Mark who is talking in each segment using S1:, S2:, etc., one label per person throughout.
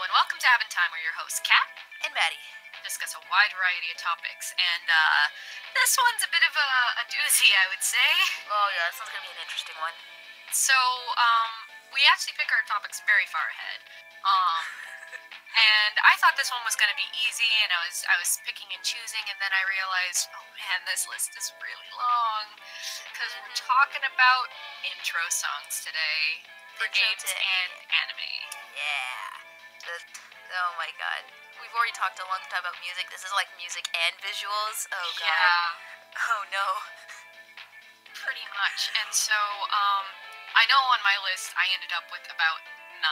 S1: and welcome to Having Time. We're your hosts, Kat
S2: And Maddie.
S1: discuss a wide variety of topics, and this one's a bit of a doozy, I would say.
S2: Oh yeah, this one's gonna be an interesting one.
S1: So, we actually pick our topics very far ahead. And I thought this one was going to be easy, and I was picking and choosing, and then I realized, oh man, this list is really long, because we're talking about intro songs today for games and anime.
S2: Yeah. Oh my god. We've already talked a long time about music. This is like music and visuals. Oh god.
S1: Yeah.
S2: Oh no.
S1: Pretty much. And so, I know on my list I ended up with about 9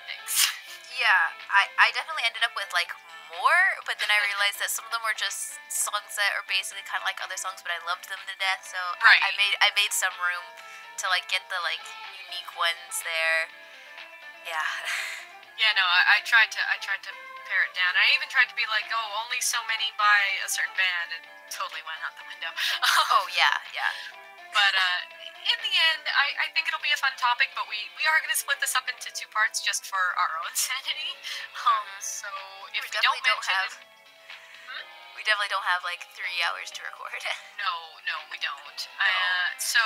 S1: picks.
S2: Yeah, I definitely ended up with like more, but then I realized that some of them were just songs that are basically kind of like other songs, but I loved them to death. So
S1: Right.
S2: I made some room to like get the like unique ones there. Yeah.
S1: Yeah, no, I tried to pare it down. I even tried to be like, oh, only so many by a certain band. It totally went out the window.
S2: Oh yeah, yeah.
S1: But in the end, I think it'll be a fun topic, but we are going to split this up into 2 parts just for our own sanity. So if we don't mention
S2: We definitely don't have like 3 hours to record.
S1: No, we don't. So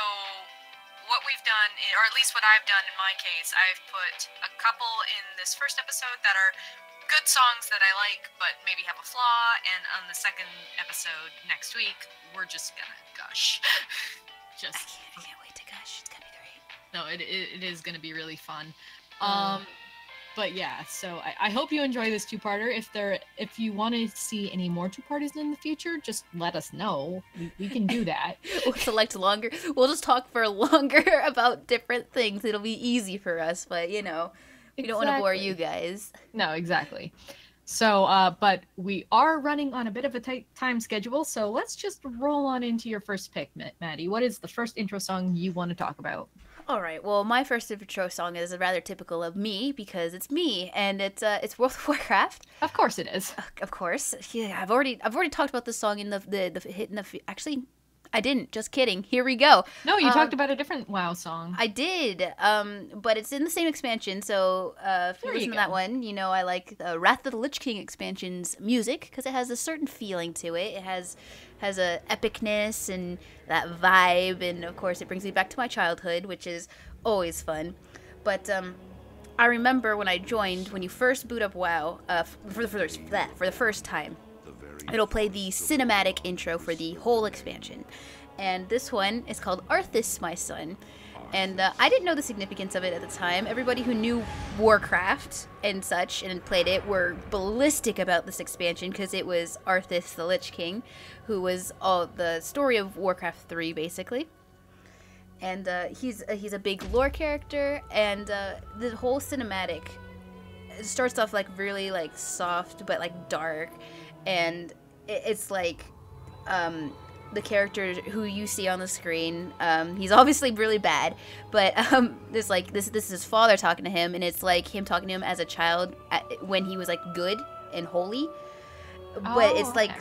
S1: what we've done, or at least what I've done in my case, I've put a couple in this first episode that are good songs that I like, but maybe have a flaw, and on the second episode next week, we're just gonna gush.
S2: I can't wait to gush. It's gonna be great.
S3: No, it is going to be really fun. But yeah, so I hope you enjoy this 2-parter. If you want to see any more 2-parters in the future, just let us know. We can do that.
S4: We'll select longer. We'll just talk for longer about different things. It'll be easy for us, but you know, we don't want to bore you guys.
S3: No, exactly. So, but we are running on a bit of a tight time schedule, so let's just roll on into your first pick, Maddie. What is the first intro song you want to talk about?
S4: All right. Well, my first intro song is rather typical of me because it's me, and it's World of Warcraft.
S3: Of course it is.
S4: Of course. Yeah, I've already talked about this song in actually. I didn't. Just kidding. Here we go.
S3: No, you talked about a different WoW song.
S4: I did. But it's in the same expansion. So if you listen to that one, you know I like Wrath of the Lich King expansion's music because it has a certain feeling to it. It has a epicness and that vibe, and of course it brings me back to my childhood, which is always fun. But I remember when I joined, when you first boot up WoW for the first time. It'll play the cinematic intro for the whole expansion. And this one is called Arthas, My Son. And I didn't know the significance of it at the time. Everybody who knew Warcraft and such and played it were ballistic about this expansion because it was Arthas the Lich King, who was all the story of Warcraft 3, basically. And he's a big lore character, and the whole cinematic starts off like really like soft but like dark. And it's like the character who you see on the screen, he's obviously really bad, but this is his father talking to him, and it's like him talking to him as a child when he was like good and holy. But it's like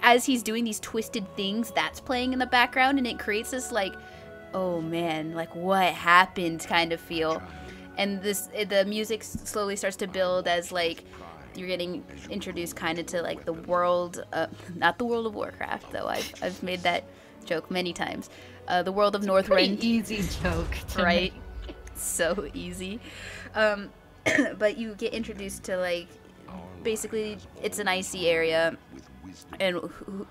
S4: as he's doing these twisted things, that's playing in the background, and it creates this like, oh man, like what happened kind of feel. And the music slowly starts to build as like you're getting introduced kind of to like the world, not the world of Warcraft though. I've made that joke many times. The world of Northrend.
S3: Pretty easy joke,
S4: right? So easy. But you get introduced to like basically it's an icy area, and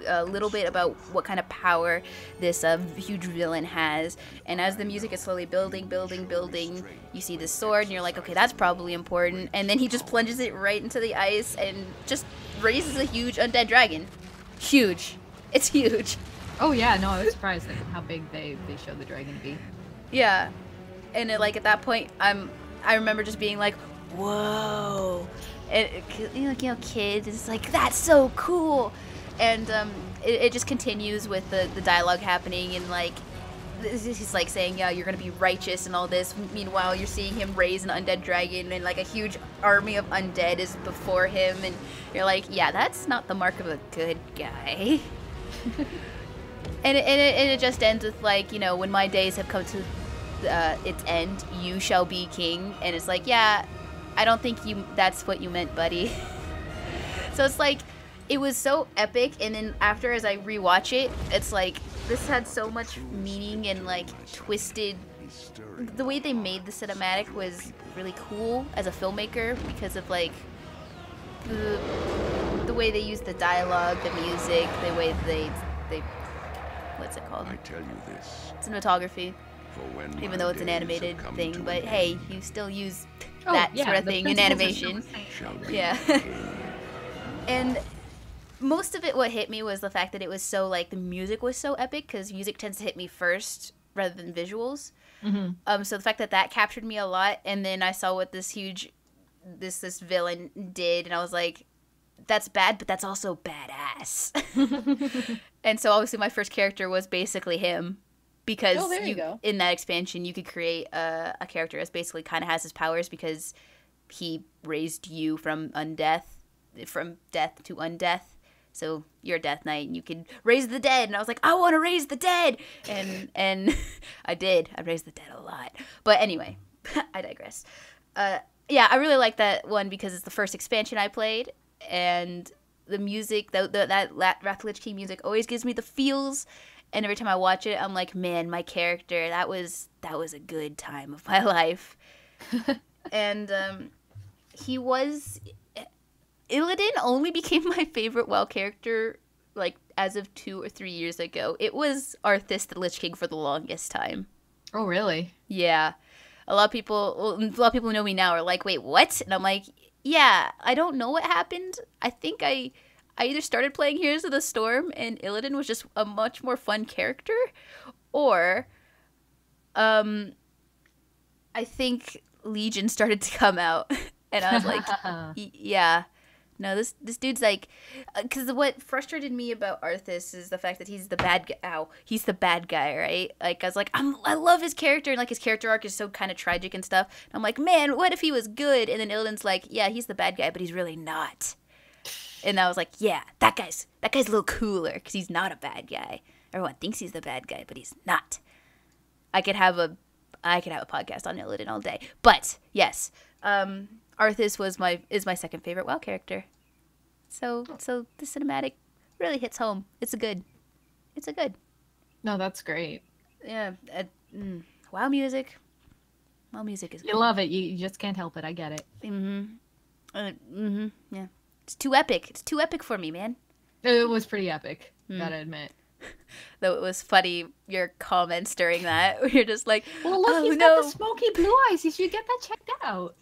S4: a little bit about what kind of power this huge villain has. And as the music is slowly building, you see this sword, and you're like, okay, that's probably important. And then he just plunges it right into the ice and just raises a huge undead dragon. Huge. It's huge.
S3: Oh yeah, no, I was surprised at how big they showed the dragon to be.
S4: Yeah. And like at that point, I remember just being like, whoa. And kids, it's like, that's so cool. And it just continues with the dialogue happening, and like he's like saying, yeah, you're gonna be righteous and all this. Meanwhile, you're seeing him raise an undead dragon, and like a huge army of undead is before him, and you're like, yeah, that's not the mark of a good guy. and it just ends with like, you know, when my days have come to its end, you shall be king. And it's like, yeah, I don't think that's what you meant, buddy. So it's like, it was so epic, and then after, as I rewatch it, it's like, this had so much meaning and like twisted. The way they made the cinematic was really cool as a filmmaker because of like the way they used the dialogue, the music, the way they what's it called?
S5: I tell you this.
S4: Cinematography. Even though it's an animated thing, but hey, you still use that sort of thing in animation. Yeah. And most of it, what hit me was the fact that it was so, like, the music was so epic, because music tends to hit me first rather than visuals.
S3: Mm-hmm.
S4: So the fact that captured me a lot, and then I saw what this villain did, and I was like, that's bad, but that's also badass. And so obviously my first character was basically him, because in that expansion you could create a character that basically kind of has his powers because he raised you from death to undeath. So you're a Death Knight, and you can raise the dead. And I was like, I want to raise the dead, and I did. I raised the dead a lot. But anyway, I digress. Yeah, I really like that one because it's the first expansion I played, and the music, that Wrath of the Lich King music, always gives me the feels. And every time I watch it, I'm like, man, my character, that was a good time of my life. And Illidan only became my favorite WoW character, like, as of 2 or 3 years ago. It was Arthas the Lich King for the longest time.
S3: Oh, really?
S4: Yeah. A lot of people who know me now are like, wait, what? And I'm like, yeah, I don't know what happened. I think I either started playing Heroes of the Storm and Illidan was just a much more fun character, or I think Legion started to come out, and I was like, yeah. No, this dude's like, because what frustrated me about Arthas is the fact that he's the bad guy. Ow, he's the bad guy, right? Like, I was like, I love his character, and like his character arc is so kind of tragic and stuff. And I'm like, man, what if he was good? And then Illidan's like, yeah, he's the bad guy, but he's really not. And I was like, yeah, that guy's a little cooler because he's not a bad guy. Everyone thinks he's the bad guy, but he's not. I could have a podcast on Illidan all day, but yes. Arthas is my second favorite WoW character. So the cinematic really hits home. It's a good.
S3: No, that's great.
S4: Yeah. WoW music. WoW music is good.
S3: You love it. You just can't help it. I get it.
S4: Yeah. It's too epic. It's too epic for me, man.
S3: It was pretty epic. Gotta admit.
S4: Though it was funny, your comments during that. You're just like,
S3: well, look, he's got the smoky blue eyes. You should get that checked out.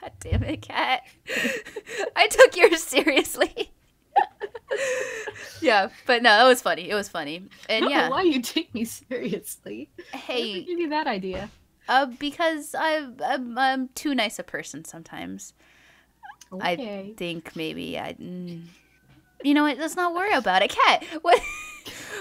S4: God damn it, Kat. I took yours seriously. Yeah, but no, it was funny. It was funny. And yeah.
S3: Why you take me seriously?
S4: Hey.
S3: Who gave you that idea?
S4: Because I'm too nice a person sometimes.
S3: Okay.
S4: I think maybe you know what? Let's not worry about it. Kat,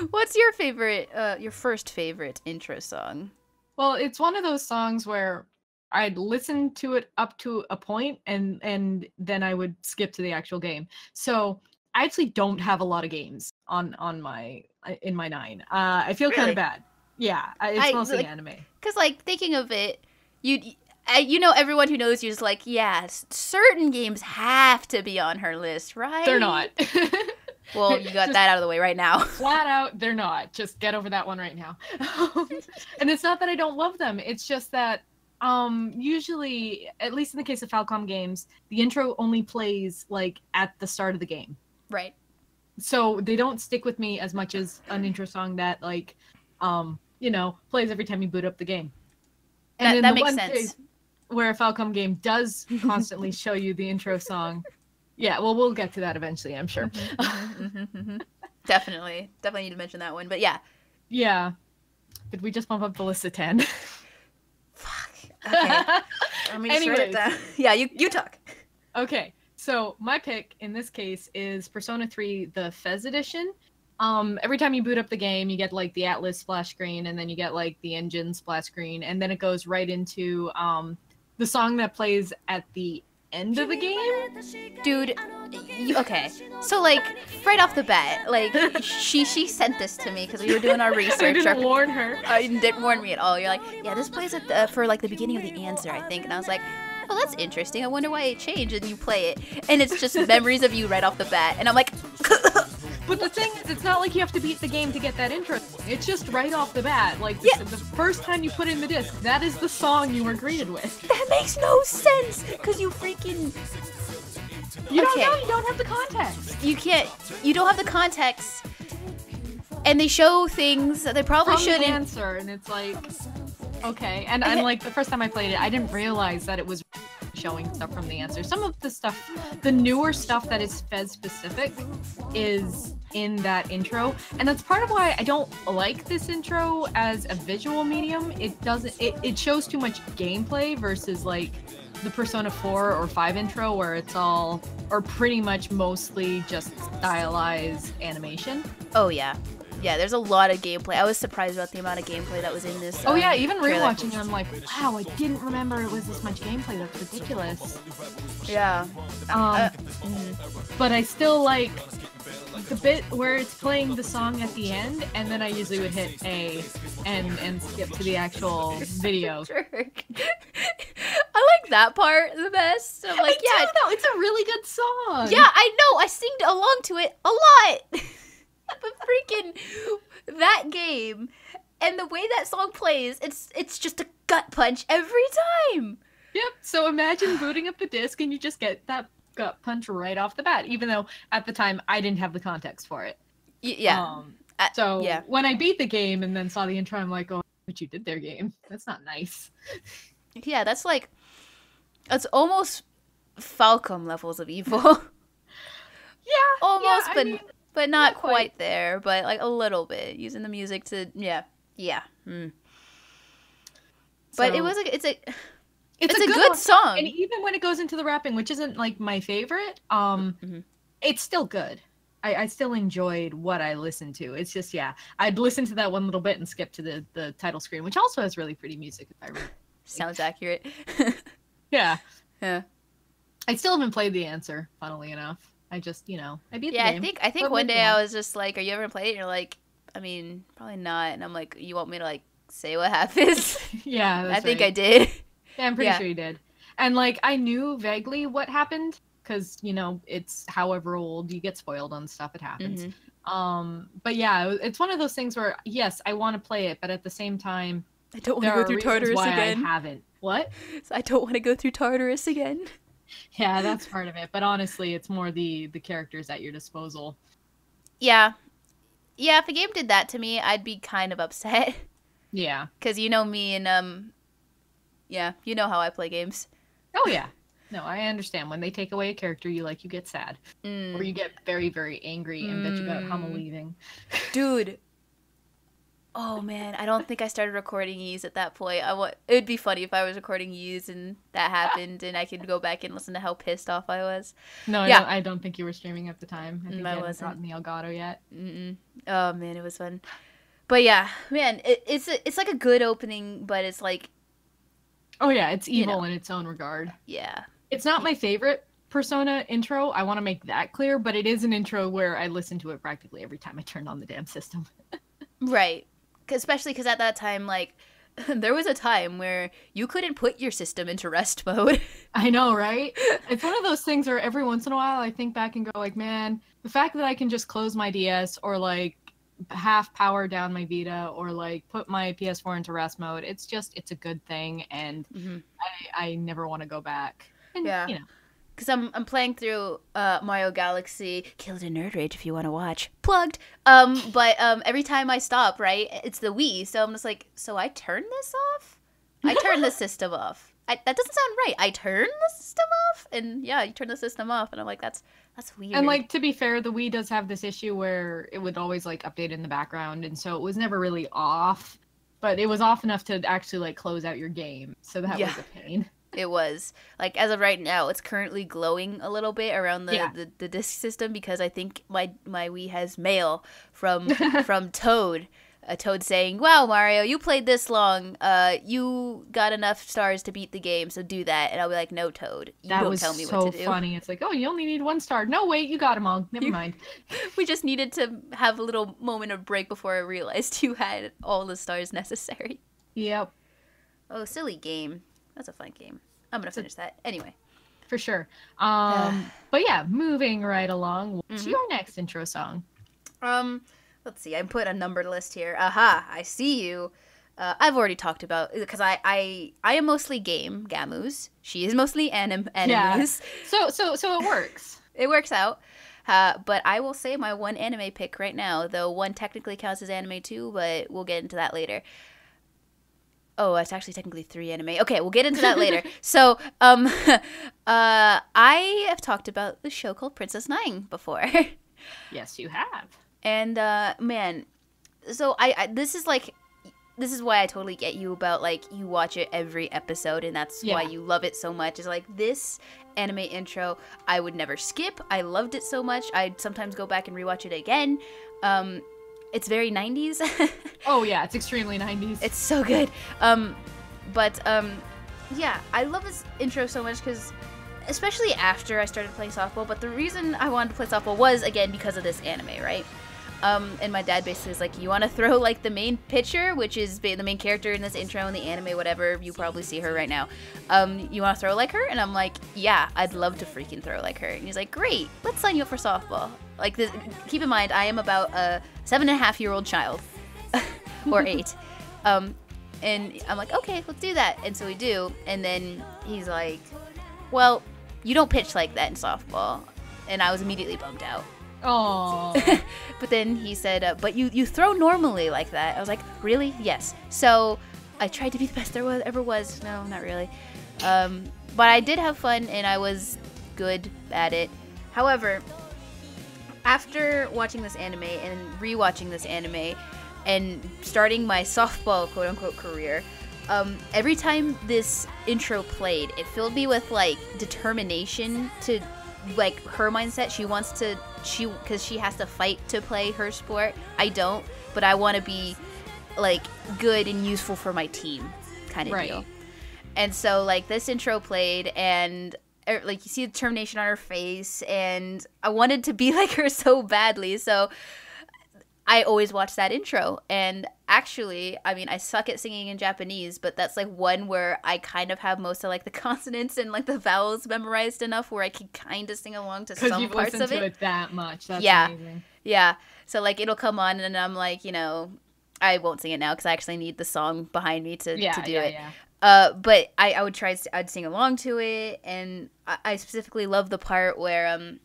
S4: what's your favorite, your first favorite intro song?
S3: Well, it's one of those songs where I'd listen to it up to a point and then I would skip to the actual game. So I actually don't have a lot of games in my 9. I feel kind of bad. Yeah, it's mostly anime. Because
S4: like thinking of it, you know, everyone who knows you is like, yeah, certain games have to be on her list, right?
S3: They're not.
S4: Well, you got that out of the way right now.
S3: Flat out, they're not. Just get over that one right now. And it's not that I don't love them. It's just that usually, at least in the case of Falcom games, the intro only plays like at the start of the game.
S4: Right.
S3: So they don't stick with me as much as an intro song that like, you know, plays every time you boot up the game. And
S4: that makes sense.
S3: Where a Falcom game does constantly show you the intro song. Yeah, well, we'll get to that eventually, I'm sure.
S4: Definitely need to mention that one, but yeah.
S3: Yeah. Did we just bump up the list to 10?
S4: Fuck. Okay. Let me just write it down. Yeah, you talk.
S3: Okay, so my pick in this case is Persona 3, the Fez edition. Every time you boot up the game, you get like the Atlas splash screen, and then you get like the engine splash screen, and then it goes right into the song that plays at the end of the game.
S4: Dude, okay. So like right off the bat, like she sent this to me because we were doing our research.
S3: I didn't warn her.
S4: You didn't warn me at all. You're like, yeah, this plays at for like the beginning of the answer, I think, and I was like, oh, that's interesting. I wonder why it changed. And you play it, and it's just memories of you right off the bat. And I'm like,
S3: But the thing is, it's not like you have to beat the game to get that intro. It's just right off the bat. Like, the first time you put in the disc, that is the song you were greeted with.
S4: that makes no sense, because you freaking...
S3: You don't know, you don't have the context.
S4: You don't have the context. And they show things that they probably shouldn't.
S3: The answer, and it's like, okay. And like, the first time I played it, I didn't realize that it was showing stuff from the answer. Some of the stuff, the newer stuff that is Fez specific is in that intro, and that's part of why I don't like this intro as a visual medium. It shows too much gameplay versus like the Persona 4 or 5 intro, where it's all, or pretty much mostly just stylized animation.
S4: Oh yeah. Yeah, there's a lot of gameplay. I was surprised about the amount of gameplay that was in this.
S3: Oh yeah, even rewatching it, I'm like, wow, I didn't remember it was this much gameplay. That's ridiculous.
S4: Yeah.
S3: But I still like the bit where it's playing the song at the end, and then I usually would hit A and skip to the actual video.
S4: I like that part the best. I'm like, yeah,
S3: no, it's a really good song.
S4: Yeah, I know. I sing along to it a lot. But freaking that game and the way that song plays, it's just a gut punch every time.
S3: Yep. So imagine booting up the disc and you just get that gut punch right off the bat, even though at the time I didn't have the context for it.
S4: Yeah.
S3: When I beat the game and then saw the intro, I'm like, oh, what you did there, game. That's not nice.
S4: Yeah, that's almost Falcom levels of evil.
S3: Yeah.
S4: Almost,
S3: yeah,
S4: but not quite there, but like a little bit, using the music to But it's a good song.
S3: And even when it goes into the rapping, which isn't like my favorite, it's still good. I still enjoyed what I listened to. It's just, I'd listen to that one little bit and skip to the title screen, which also has really pretty music, if I remember.
S4: Sounds accurate.
S3: Yeah.
S4: Yeah.
S3: I still haven't played the answer, funnily enough. I just, I beat the game.
S4: I think one day I was just like, are you ever gonna play it? And you're like, I mean, probably not. And I'm like, you want me to like say what happens?
S3: Yeah, that's
S4: I think
S3: right.
S4: I did.
S3: Yeah, I'm pretty sure you did. And like, I knew vaguely what happened, because, it's however old, you get spoiled on stuff, it happens. But yeah, it's one of those things where, yes, I want to play it, but at the same time,
S4: I don't want to go through Tartarus again.
S3: I haven't. What?
S4: I don't want to go through Tartarus again.
S3: Yeah, that's part of it. But honestly, it's more the characters at your disposal.
S4: Yeah. Yeah, if a game did that to me, I'd be kind of upset.
S3: Yeah.
S4: Because you know me and, you know how I play games.
S3: Oh, yeah. No, I understand. When they take away a character you like, you get sad. Or you get very, very angry and bitch about Hummel leaving.
S4: Dude. Oh, man. I don't think I started recording Ys at that point. It'd be funny if I was recording Ys and that happened and I could go back and listen to how pissed off I was.
S3: No, I don't think you were streaming at the time. I think I hadn't gotten the Elgato yet.
S4: Oh, man, it was fun. But yeah, man, it's like a good opening, but it's like...
S3: Oh, yeah, it's evil in its own regard.
S4: Yeah.
S3: It's not my favorite Persona intro. I want to make that clear, but it is an intro where I listen to it practically every time I turn on the damn system.
S4: Right. Especially because at that time, like, there was a time where you couldn't put your system into rest mode.
S3: I know, right? It's one of those things where every once in a while I think back and go, like, man, the fact that I can just close my DS or, like, half power down my Vita or, like, put my PS4 into rest mode, it's a good thing, and I never want to go back. And,
S4: Because I'm playing through Mario Galaxy. Kill it in Nerd Rage if you want to watch. Plugged. But every time I stop, right, it's the Wii. So I'm just like, so I turn this off? I turn the system off. That doesn't sound right. I turn the system off? And yeah, you turn the system off. And I'm like, that's weird.
S3: And like, to be fair, the Wii does have this issue where it would always like update in the background. And so it was never really off. But it was off enough to actually like close out your game. So that was a pain.
S4: It was. Like, as of right now, it's currently glowing a little bit around the disc system because I think my Wii has mail from Toad. Toad saying, wow, Mario, you played this long. You got enough stars to beat the game, so do that. And I'll be like, no, Toad. You don't tell me what to do. That was so
S3: funny. It's like, oh, you only need 1 star. No, wait, you got them all. Never mind.
S4: We just needed to have a little moment of break before I realized you had all the stars necessary.
S3: Yep.
S4: Oh, silly game. That's a fun game. I'm gonna finish that anyway.
S3: For sure. But yeah, moving right along. What's your next intro song?
S4: Let's see. I put a numbered list here. Aha! I see you. I've already talked about because I am mostly Gamus. She is mostly animus.
S3: Yeah. So it works.
S4: It works out. But I will say my one anime pick right now, though one technically counts as anime too, but we'll get into that later. Oh, it's actually technically 3 anime. Okay, we'll get into that later. So, I have talked about the show called Princess Nine before.
S3: Yes, you have.
S4: And, man, so I this is why I totally get you about, like, you watch it every episode, and that's why you love it so much. Is like, this anime intro, I would never skip. I loved it so much. I'd sometimes go back and rewatch it again. It's very 90s.
S3: Oh, yeah, it's extremely 90s.
S4: It's so good. Yeah, I love this intro so much because, especially after I started playing softball, but the reason I wanted to play softball was, again, because of this anime, right? And my dad basically was like, you want to throw, like, the main pitcher, which is the main character in this intro in the anime, whatever, you probably see her right now. You want to throw like her? And I'm like, yeah, I'd love to freaking throw like her. And he's like, great, let's sign you up for softball. Like, this, keep in mind, I am about a 7.5-year-old child. Or 8. And I'm like, okay, let's do that. And so we do. And then he's like, well, you don't pitch like that in softball. And I was immediately bummed out.
S3: Aww.
S4: But then he said, but you throw normally like that. I was like, really? Yes. So I tried to be the best there ever was. No, not really. But I did have fun, and I was good at it. However, after watching this anime and rewatching this anime and starting my softball quote-unquote career, every time this intro played, it filled me with, like, determination to, like, her mindset. Because she has to fight to play her sport. I don't, but I want to be, like, good and useful for my team kind of deal. And so, like, this intro played, and, like, you see the determination on her face, and I wanted to be like her so badly, so I always watch that intro. And actually, I mean, I suck at singing in Japanese, but that's, like, one where I kind of have most of, like, the consonants and, like, the vowels memorized enough where I can kind of sing along to some parts of it.
S3: Because you've listened to it that much. That's amazing.
S4: Yeah. So, like, it'll come on, and I'm like, you know, I won't sing it now because I actually need the song behind me to do it. Yeah. But I'd sing along to it, and I specifically love the part where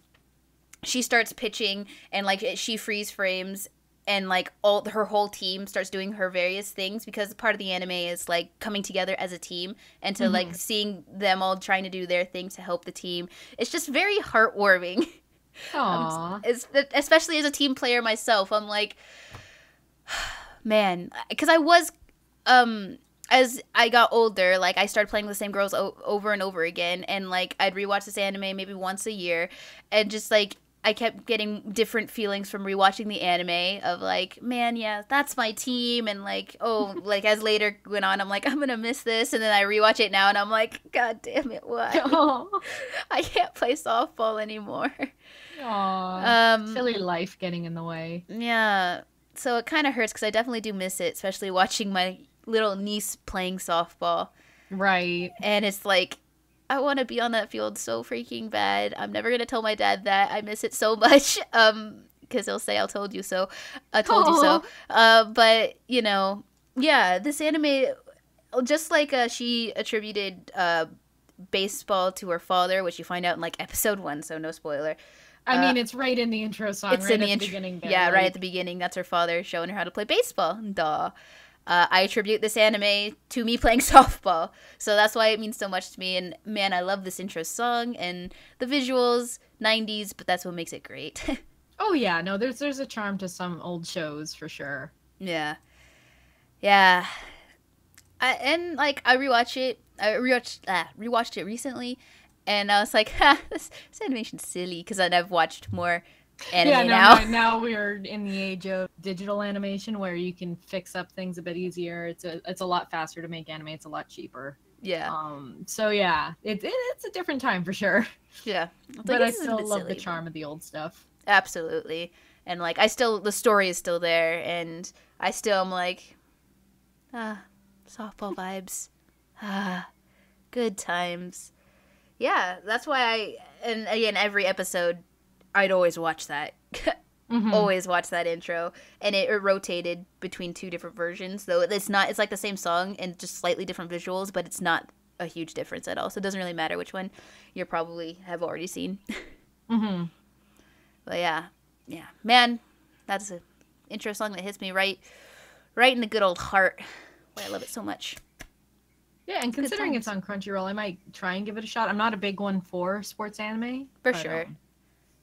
S4: she starts pitching, and, like, she freeze frames, and, like, her whole team starts doing her various things, because part of the anime is, like, coming together as a team, and to like seeing them all trying to do their thing to help the team. It's just very heartwarming.
S3: Aww.
S4: Especially as a team player myself, I'm like, man, because I was as I got older, like, I started playing with the same girls over and over again, and, like, I'd rewatch this anime maybe once a year, and just, like, I kept getting different feelings from rewatching the anime of, like, man, yeah, that's my team, and, like, oh, like, as later went on, I'm like, I'm gonna miss this, and then I rewatch it now, and I'm like, god damn it, why? I can't play softball anymore.
S3: Aww. Silly life getting in the way.
S4: Yeah, so it kind of hurts, because I definitely do miss it, especially watching my little niece playing softball.
S3: Right.
S4: And it's like, I want to be on that field so freaking bad. I'm never going to tell my dad that. I miss it so much. Because he'll say, I told you so. I told you so. But, you know, yeah, this anime, just like she attributed baseball to her father, which you find out in, like, episode 1, so no spoiler.
S3: I mean, it's right in the intro song.
S4: It's
S3: right
S4: in the
S3: beginning. There,
S4: yeah,
S3: like...
S4: right at the beginning. That's her father showing her how to play baseball. Duh. I attribute this anime to me playing softball. So that's why it means so much to me. And, man, I love this intro song and the visuals, 90s, but that's what makes it great.
S3: Oh, yeah. No, there's a charm to some old shows, for sure.
S4: Yeah. Yeah. I rewatched it recently, and I was like, this animation's silly, because I've watched more anime now.
S3: Now we're in the age of digital animation where you can fix up things a bit easier. It's a lot faster to make anime. It's a lot cheaper.
S4: Yeah.
S3: So yeah, it's a different time for sure.
S4: Yeah.
S3: But I still love the charm of the old stuff.
S4: Absolutely. And, like, the story is still there, and I still am like, softball vibes. Good times. Yeah, that's why and again, every episode, I'd always watch that. Always watch that intro. And it rotated between 2 different versions, though it's like the same song and just slightly different visuals, but it's not a huge difference at all. So it doesn't really matter which one you probably have already seen. But yeah. Man, that's an intro song that hits me right in the good old heart. Why I love it so much.
S3: Yeah, and considering it's on Crunchyroll, I might try and give it a shot. I'm not a big one for sports anime.
S4: For sure.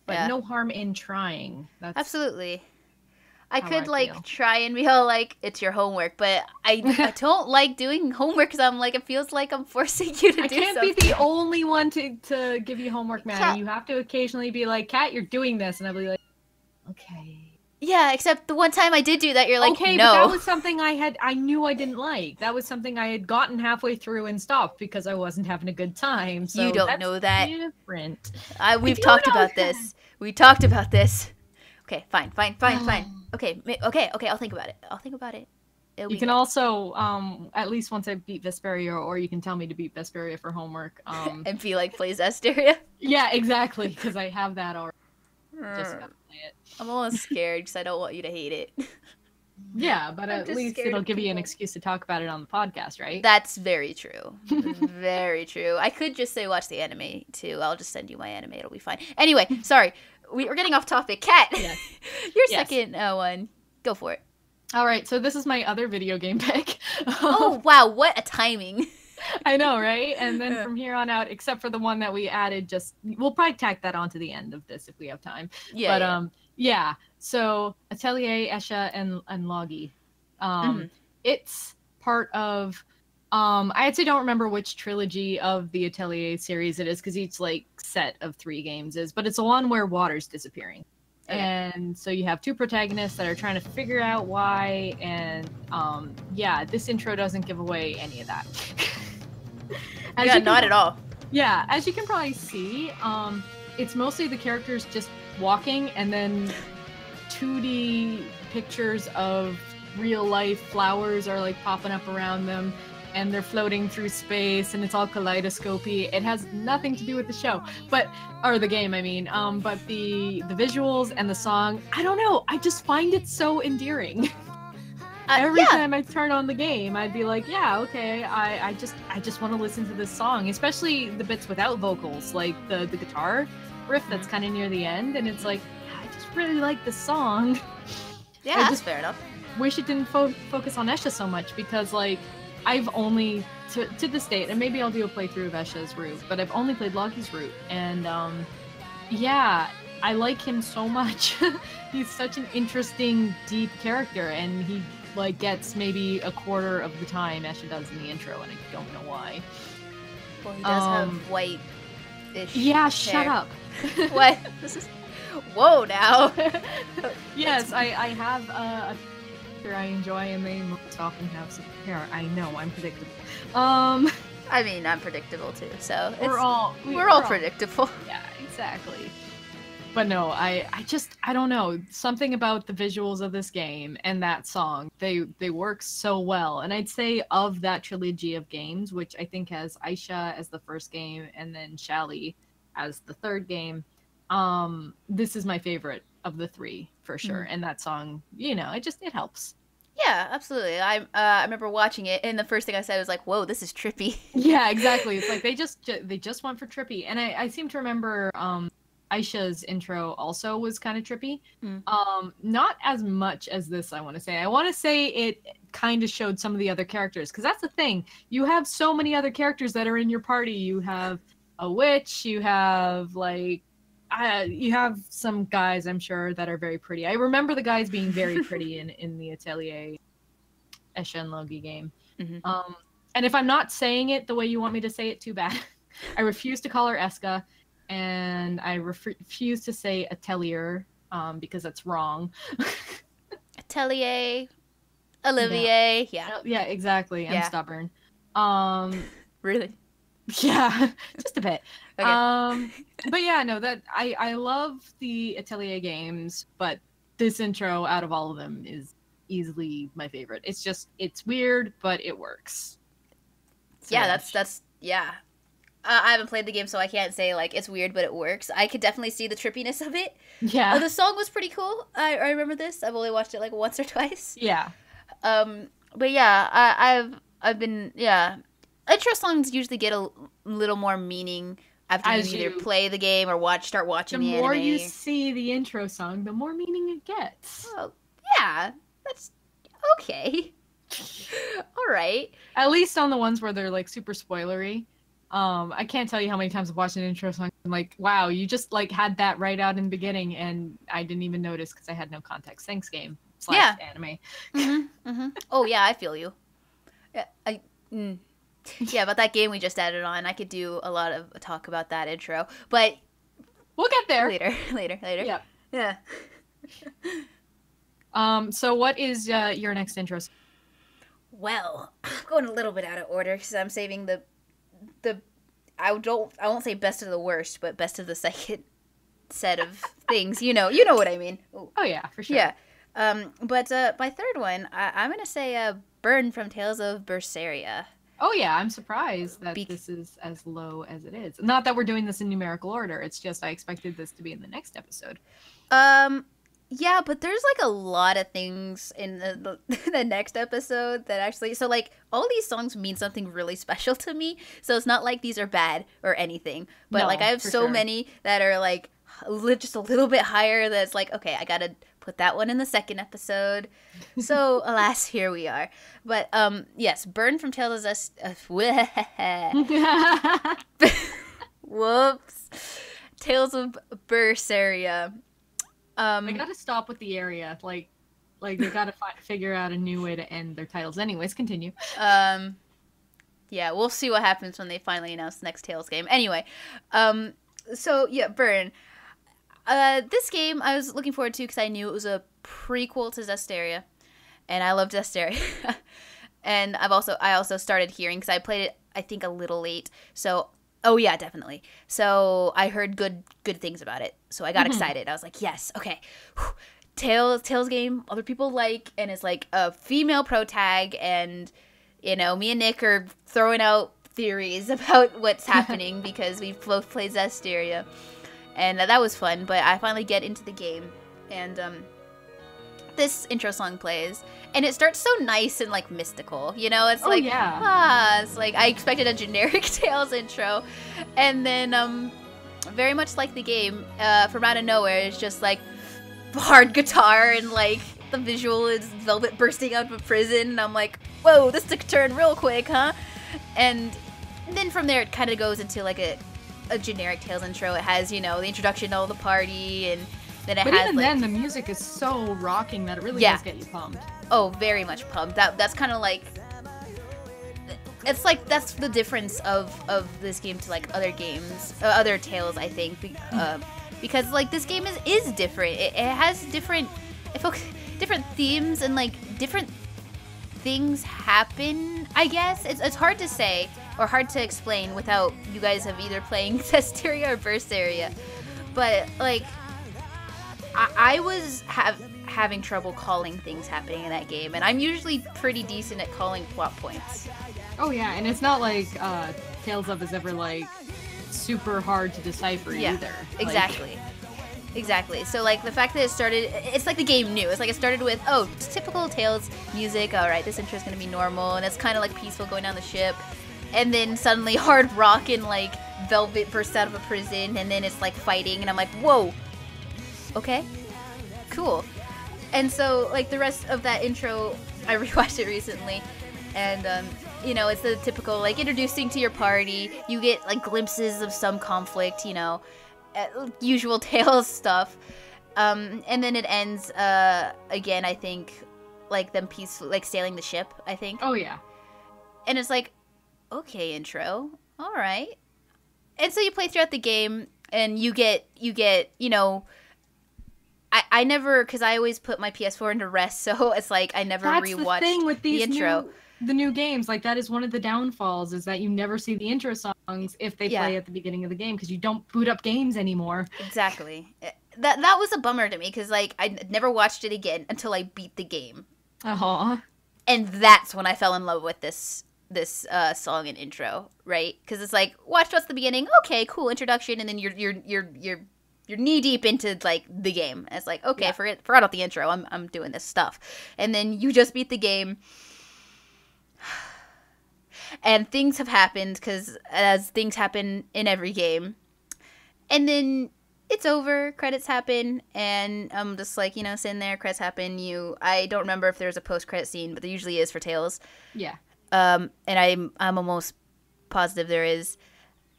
S3: But no harm in trying. That's
S4: absolutely. I could try and be all like, it's your homework, but I don't like doing homework because I'm like, it feels like I'm forcing you to do something. I can't
S3: be the only one to give you homework, man. You have to occasionally be like, Kat, you're doing this. And I'll be like, okay.
S4: Yeah, except the one time I did do that, you're like,
S3: okay,
S4: no.
S3: But that was something I knew I didn't like. That was something I had gotten halfway through and stopped because I wasn't having a good time. So
S4: you don't know that.
S3: Different.
S4: We've talked about this. We talked about this. Okay, fine. Okay, I'll think about it.
S3: You can also, at least once I beat Vesperia, or you can tell me to beat Vesperia for homework.
S4: And be like, plays Asteria?
S3: Yeah, exactly, because I have that already. Just gotta play it.
S4: I'm almost scared because I don't want you to hate it.
S3: Yeah, but at least it'll give you an excuse to talk about it on the podcast, right?
S4: That's very true. Very true. I could just say watch the anime, too. I'll just send you my anime. It'll be fine. Anyway, sorry. We're getting off topic. Kat, your second one. Go for it.
S3: All right, so this is my other video game pick.
S4: Oh, wow. What a timing.
S3: I know, right? And then from here on out, except for the one that we added, we'll probably tack that onto the end of this if we have time. Yeah. So Atelier, Esha, and Logi. It's part of I actually don't remember which trilogy of the Atelier series it is, because each set of 3 games is, but it's the one where water's disappearing. Okay. And so you have 2 protagonists that are trying to figure out why, and this intro doesn't give away any of that.
S4: Not at all.
S3: Yeah, as you can probably see, it's mostly the characters just walking, and then 2D pictures of real life flowers are popping up around them, and they're floating through space, and it's all kaleidoscopy. It has nothing to do with the show, or the game, I mean. But the visuals and the song, I don't know, I just find it so endearing. Every time I turn on the game, I'd be like, yeah, okay, I just want to listen to this song, especially the bits without vocals, like the guitar riff that's kind of near the end, and it's like, I just really like this song.
S4: Yeah, that's fair enough.
S3: Wish it didn't focus on Esha so much, because I've only to this date, and maybe I'll do a playthrough of Esha's route, but I've only played Logi's route, and I like him so much. He's such an interesting, deep character, and he gets maybe a quarter of the time Esha does in the intro, and I don't know why.
S4: Well, he does have white-ish
S3: hair. Shut up.
S4: What? Whoa, now.
S3: Yes, I have a character I enjoy, and they most often have some hair. I know, I'm predictable.
S4: I mean, I'm predictable too, so
S3: we're all
S4: predictable.
S3: Yeah, exactly. But no, I don't know. Something about the visuals of this game and that song, they work so well. And I'd say of that trilogy of games, which I think has Aisha as the first game and then Shally as the third game, this is my favorite of the 3 for sure. And that song, it helps.
S4: Yeah, absolutely. I remember watching it, and the first thing I said was like, "Whoa, this is trippy."
S3: Yeah, exactly. It's like they just went for trippy, and I seem to remember Aisha's intro also was kind of trippy. Not as much as this, I want to say. I want to say it kind of showed some of the other characters, because that's the thing. You have so many other characters that are in your party. You have a witch. You have you have some guys, I'm sure, that are very pretty. I remember the guys being very pretty in the Atelier Esha and Logi game. And if I'm not saying it the way you want me to say it, too bad. I refuse to call her Eska, and I refuse to say Atelier, because that's wrong.
S4: Atelier, Olivier,
S3: yeah, exactly. I'm stubborn.
S4: Really?
S3: Yeah, just a bit.
S4: Okay.
S3: But yeah, no, that I love the Atelier games, but this intro out of all of them is easily my favorite. It's weird, but it works. So.
S4: Yeah, that's Yeah. I haven't played the game, so I can't say, like, it's weird, but it works. I could definitely see the trippiness of it.
S3: Yeah.
S4: The song was pretty cool. I remember this. I've only watched it, like, once or twice.
S3: Yeah.
S4: But yeah, I've been, yeah. Intro songs usually get a little more meaning after you either play the game or start watching the anime.
S3: The more you see the intro song, the more meaning it gets.
S4: Oh, yeah. That's okay. All right.
S3: At least on the ones where they're, like, super spoilery. I can't tell you how many times I've watched an intro song. I'm like, wow, you just, like, had that right out in the beginning, and I didn't even notice because I had no context. Thanks, game. / anime.
S4: Oh, yeah, I feel you. Yeah, about that game we just added on, I could do a lot of talk about that intro, but
S3: we'll get there
S4: later.
S3: Yeah. So what is your next intro?
S4: Well, I'm going a little bit out of order because I'm saving the I won't say best of the worst, but best of the second set of things. You know what I mean.
S3: Ooh. Oh yeah, for sure.
S4: Yeah. But my third one, I'm gonna say Burn from Tales of Berseria.
S3: Oh yeah, I'm surprised that this is as low as it is. Not that we're doing this in numerical order. It's just I expected this to be in the next episode.
S4: Yeah, but there's like a lot of things in the next episode that actually, so like all these songs mean something really special to me. So it's not like these are bad or anything, but like I have so many that are like just a little bit higher. That's like, okay, I gotta put that one in the second episode. So alas, here we are. But yes, Burn from Tales of whoops, Tales of Berseria.
S3: I gotta stop with the area. Like they gotta figure out a new way to end their titles. Anyways, continue.
S4: Yeah, we'll see what happens when they finally announce the next Tales game. Anyway, so yeah, Burn. This game I was looking forward to because I knew it was a prequel to Zestiria, and I love Zestiria. And I also started hearing because I played it I think a little late. So. Oh yeah, definitely. So I heard good things about it. So I got excited. I was like, yes, okay. Tales game other people like, and it's like a female protag, and me and Nick are throwing out theories about what's happening because we both played Zestiria. And that was fun, but I finally get into the game, and this intro song plays, and it starts so nice and like mystical, it's like it's like I expected a generic Tales intro, and then very much like the game, from out of nowhere it's just like hard guitar, and like the visual is Velvet bursting out of a prison, and I'm like, whoa, this took a turn real quick, huh? And then from there it kind of goes into like a generic Tales intro. It has the introduction to all the party, and then
S3: but even then, the music is so rocking that it really does get you pumped.
S4: Oh, very much pumped. That's kind of like, it's like that's the difference of this game to like other games, other Tales, I think, because like this game is different. It has different themes, and like different things happen. I guess it's hard to say or hard to explain without you guys have either playing Zestiria or Berseria, but like. I was having trouble calling things happening in that game, and I'm usually pretty decent at calling plot points.
S3: Oh yeah, and it's not like Tales of is ever like super hard to decipher either.
S4: Exactly. Exactly. So like the fact that it's like the game knew. It's like it started with, oh, typical Tales music. All right, this intro is gonna be normal, and it's kind of like peaceful going down the ship, and then suddenly hard rock and like Velvet bursts out of a prison, and then it's like fighting, and I'm like, whoa. Okay, cool. And so, like, the rest of that intro, I rewatched it recently, and, it's the typical, like, introducing to your party, you get, like, glimpses of some conflict, usual Tales stuff, and then it ends, again, I think, like, them peaceful, like, sailing the ship, I think.
S3: Oh, yeah.
S4: And it's like, okay, intro, alright. And so you play throughout the game, and you get, I never, because I always put my PS4 into rest, so it's like I never rewatched
S3: the thing with these
S4: the intro.
S3: The new games, like that is one of the downfalls, is that you never see the intro songs if they play at the beginning of the game, because you don't boot up games anymore.
S4: Exactly. That was a bummer to me, because like I never watched it again until I beat the game.
S3: Uh-huh.
S4: And that's when I fell in love with this song and intro, right? Because it's like watch what's the beginning, okay, cool introduction, and then you're knee deep into like the game. And it's like okay, forgot about the intro. I'm doing this stuff, and then you just beat the game, and things have happened because as things happen in every game, and then it's over, credits happen, and I'm just like, sitting there, credits happen. I don't remember if there's a post-credit scene, but there usually is for Tales.
S3: Yeah.
S4: And I'm almost positive there is.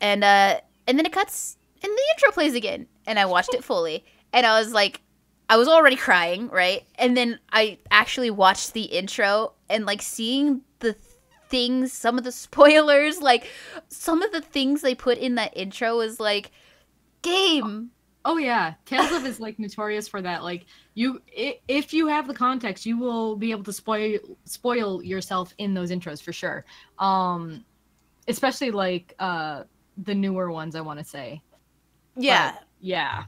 S4: And then it cuts, and the intro plays again. And I watched it fully, and I was like, I was already crying, right? And then I actually watched the intro, and like seeing the things, some of the spoilers, like some of the things they put in that intro was like, game.
S3: Oh yeah, Tales of is like notorious for that. Like if you have the context, you will be able to spoil yourself in those intros for sure. Especially like the newer ones, I want to say.
S4: Yeah.
S3: But, yeah.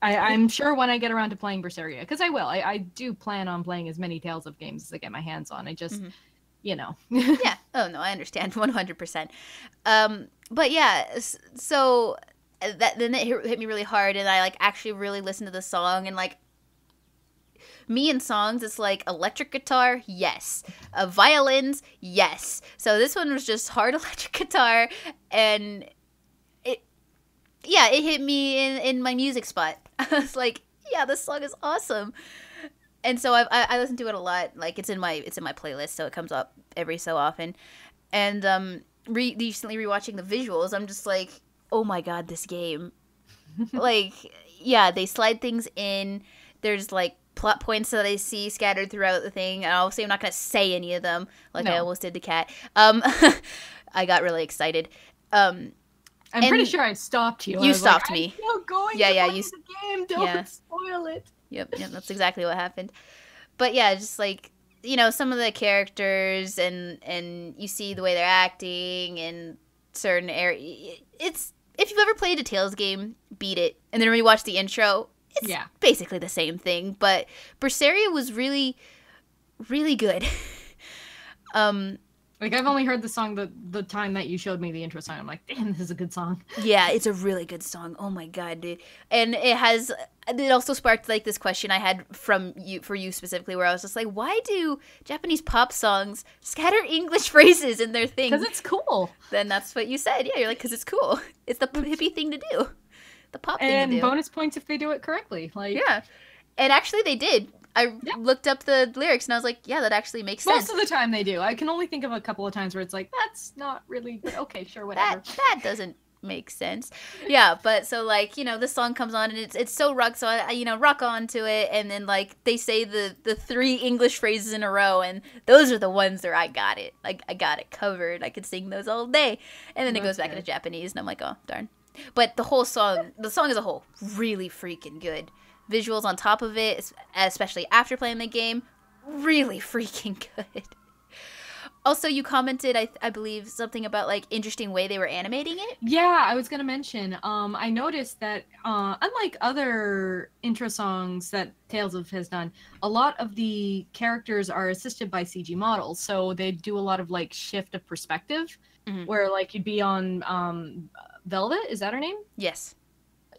S3: I'm sure when I get around to playing Berseria, because I will. I do plan on playing as many Tales of games as I get my hands on. I just,
S4: Yeah. Oh no, I understand 100%. But yeah, so. Then it hit me really hard, and I like actually really listened to the song, and like me and songs, it's like electric guitar, yes, violins, yes. So this one was just hard electric guitar, and it hit me in my music spot. I was like, yeah, this song is awesome, and so I listen to it a lot. Like it's in my playlist, so it comes up every so often, and recently rewatching the visuals, I'm just like, oh my god, this game. Like, yeah, they slide things in. There's like plot points that I see scattered throughout the thing. And obviously I'm not going to say any of them like I almost did to Kat. I got really excited.
S3: I'm pretty sure I stopped you.
S4: You stopped me.
S3: I'm still going
S4: to
S3: play the game. Don't spoil it.
S4: Yep, that's exactly what happened. But yeah, just like, some of the characters and you see the way they're acting and certain areas. It's, if you've ever played a Tales game, beat it, and then rewatch the intro, it's basically the same thing. But Berseria was really, really good.
S3: Like, I've only heard the song the time that you showed me the intro song. I'm like, damn, this is a good song.
S4: Yeah, it's a really good song. Oh my god, dude. And it also sparked like this question I had for you specifically, where I was just like, why do Japanese pop songs scatter English phrases in their thing?
S3: Because it's cool.
S4: Then that's what you said. Yeah, you're like, because it's cool. It's the hippie thing to do. The pop thing to do.
S3: And bonus points if they do it correctly. Like,
S4: yeah. And actually they did. I looked up the lyrics and I was like, yeah, that actually makes sense.
S3: Most of the time they do. I can only think of a couple of times where it's like, that's not really, but okay, sure, whatever.
S4: That doesn't make sense. Yeah, but so like, this song comes on and it's so rock, so I rock on to it, and then like they say the 3 English phrases in a row, and those are the ones where I got it. Like I got it covered. I could sing those all day. And then it goes back into Japanese and I'm like, oh, darn. But the song as a whole, really freaking good. Visuals on top of it, especially after playing the game, really freaking good. Also, you commented, I believe, something about like interesting way they were animating it.
S3: Yeah, I was gonna mention. I noticed that unlike other intro songs that Tales of has done, a lot of the characters are assisted by CG models, so they do a lot of like shift of perspective, where like you'd be on Velvet, is that her name?
S4: Yes.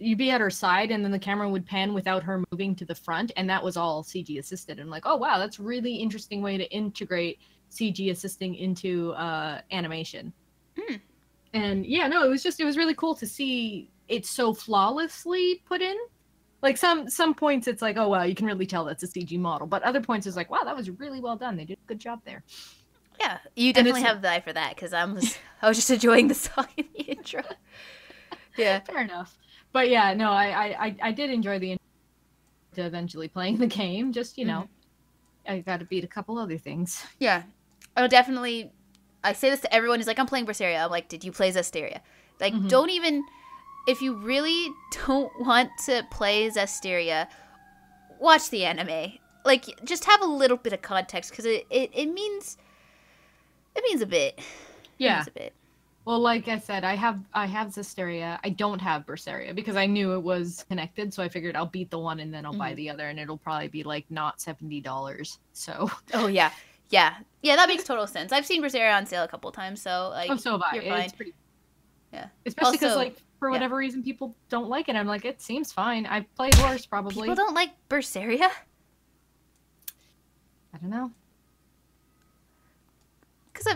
S3: You'd be at her side, and then the camera would pan without her moving to the front, and that was all CG assisted. And I'm like, oh wow, that's a really interesting way to integrate CG assisting into animation. And yeah, no, it was really cool to see it so flawlessly put in. Like some points it's like, oh wow, you can really tell that's a CG model, but other points it's like, wow, that was really well done. They did a good job there.
S4: Yeah, you definitely have the eye for that, because I was just enjoying the song in the intro. Yeah,
S3: fair enough. But yeah, no, I did enjoy the to eventually playing the game. Just I got to beat a couple other things.
S4: Yeah, oh definitely. I say this to everyone who's like, I'm playing Berseria. I'm like, did you play Zestiria? Like, don't even, if you really don't want to play Zestiria, watch the anime. Like, just have a little bit of context, because it means a bit.
S3: Yeah.
S4: It means a bit.
S3: Well, like I said, I have Zestiria. I don't have Berseria because I knew it was connected, so I figured I'll beat the one and then I'll buy the other, and it'll probably be like not $70. So.
S4: Oh yeah. Yeah, that makes total sense. I've seen Berseria on sale a couple times, so like,
S3: so have I.
S4: you're fine.
S3: It's pretty.
S4: Yeah,
S3: especially because like for whatever reason people don't like it. I'm like, it seems fine. I've played worse probably.
S4: People don't like Berseria.
S3: I don't know.
S4: Because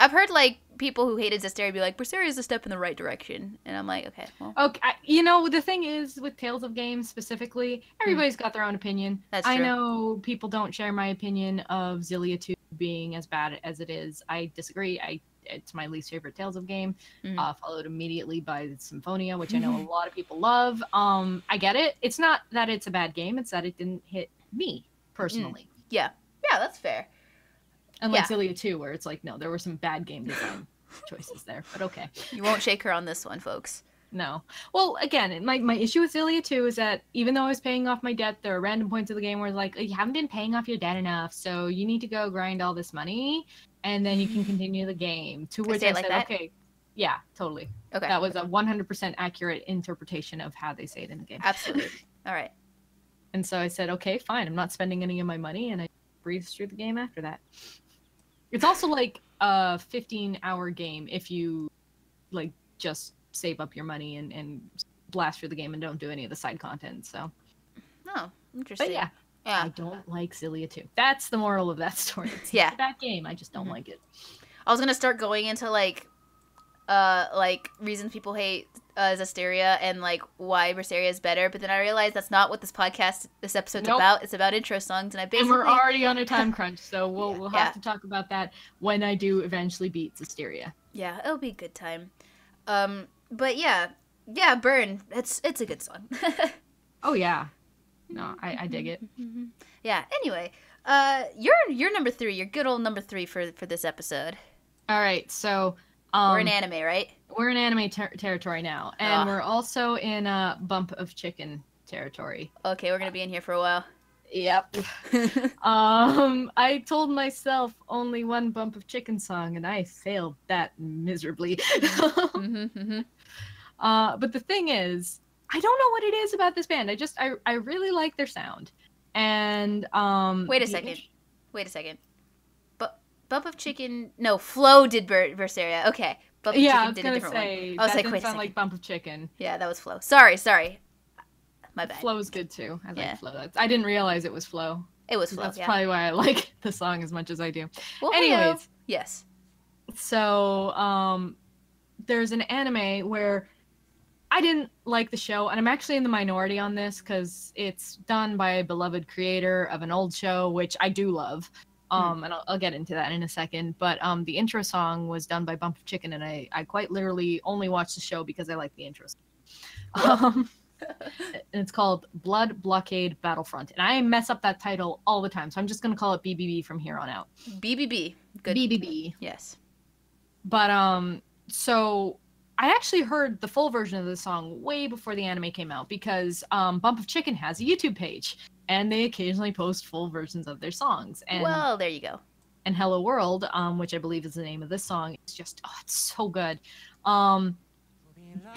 S4: I've heard like people who hated Zestiria be like, Berseria is a step in the right direction, and I'm like, okay, well.
S3: Okay, you know, the thing is with Tales of Games specifically, everybody's got their own opinion.
S4: That's true.
S3: I know people don't share my opinion of Xillia 2 being as bad as it is. I disagree. It's my least favorite Tales of game, followed immediately by Symphonia, which I know a lot of people love. I get it. It's not that it's a bad game; it's that it didn't hit me personally.
S4: Yeah, that's fair.
S3: Unlike Xillia 2, where it's like, no, there were some bad game design choices there, but okay.
S4: You won't shake her on this one, folks.
S3: No. Well, again, my issue with Xillia 2 is that even though I was paying off my debt, there are random points of the game where it's like, you haven't been paying off your debt enough, so you need to go grind all this money, and then you can continue the game. To which I said, okay, yeah, totally.
S4: Okay.
S3: That was a 100% accurate interpretation of how they say it in the game.
S4: Absolutely. All right.
S3: And so I said, okay, fine, I'm not spending any of my money, and I breezed through the game after that. It's also like a 15-hour game if you like just save up your money and blast through the game and don't do any of the side content. So,
S4: oh, interesting.
S3: But yeah, I don't like Xillia 2. That's the moral of that story. It's not a bad game. I just don't like it.
S4: I was gonna start going into like reasons people hate Zestiria and like why Berseria is better, but then I realized that's not what this episode's about. It's about intro songs, and
S3: and we're already on a time crunch, so we'll have to talk about that when I do eventually beat Zestiria.
S4: Yeah, it'll be a good time. But yeah, Burn. It's a good song.
S3: Oh yeah, no, I dig it.
S4: Yeah. Anyway, you're number 3. You're good old number 3 for this episode.
S3: All right, so.
S4: We're in anime, right?
S3: We're in anime territory now, and we're also in bump of chicken territory.
S4: Okay, we're gonna be in here for a while.
S3: Yep. I told myself only one bump of chicken song, and I failed that miserably. But the thing is, I don't know what it is about this band. I really like their sound, and
S4: Wait a second. Bump of Chicken. No, Flo did Berseria. Okay. Bump of Chicken did a different one. I was like, wait a second.
S3: Like Bump of Chicken.
S4: Yeah, that was Flo. Sorry. My bad.
S3: Flo's good too. I like Flo. I didn't realize it was Flo.
S4: It was Flo.
S3: That's probably why I like the song as much as I do.
S4: Well,
S3: anyways,
S4: yes.
S3: So, there's an anime where I didn't like the show, and I'm actually in the minority on this because it's done by a beloved creator of an old show, which I do love. And I'll get into that in a second. But the intro song was done by Bump of Chicken, and I quite literally only watched the show because I like the intro song. And it's called Blood Blockade Battlefront. And I mess up that title all the time, so I'm just going to call it BBB from here on out.
S4: BBB. Good.
S3: BBB.
S4: Yes.
S3: But, so I actually heard the full version of the song way before the anime came out because Bump of Chicken has a YouTube page. And they occasionally post full versions of their songs. And,
S4: well, there you go.
S3: And Hello World, which I believe is the name of this song, is just, it's so good.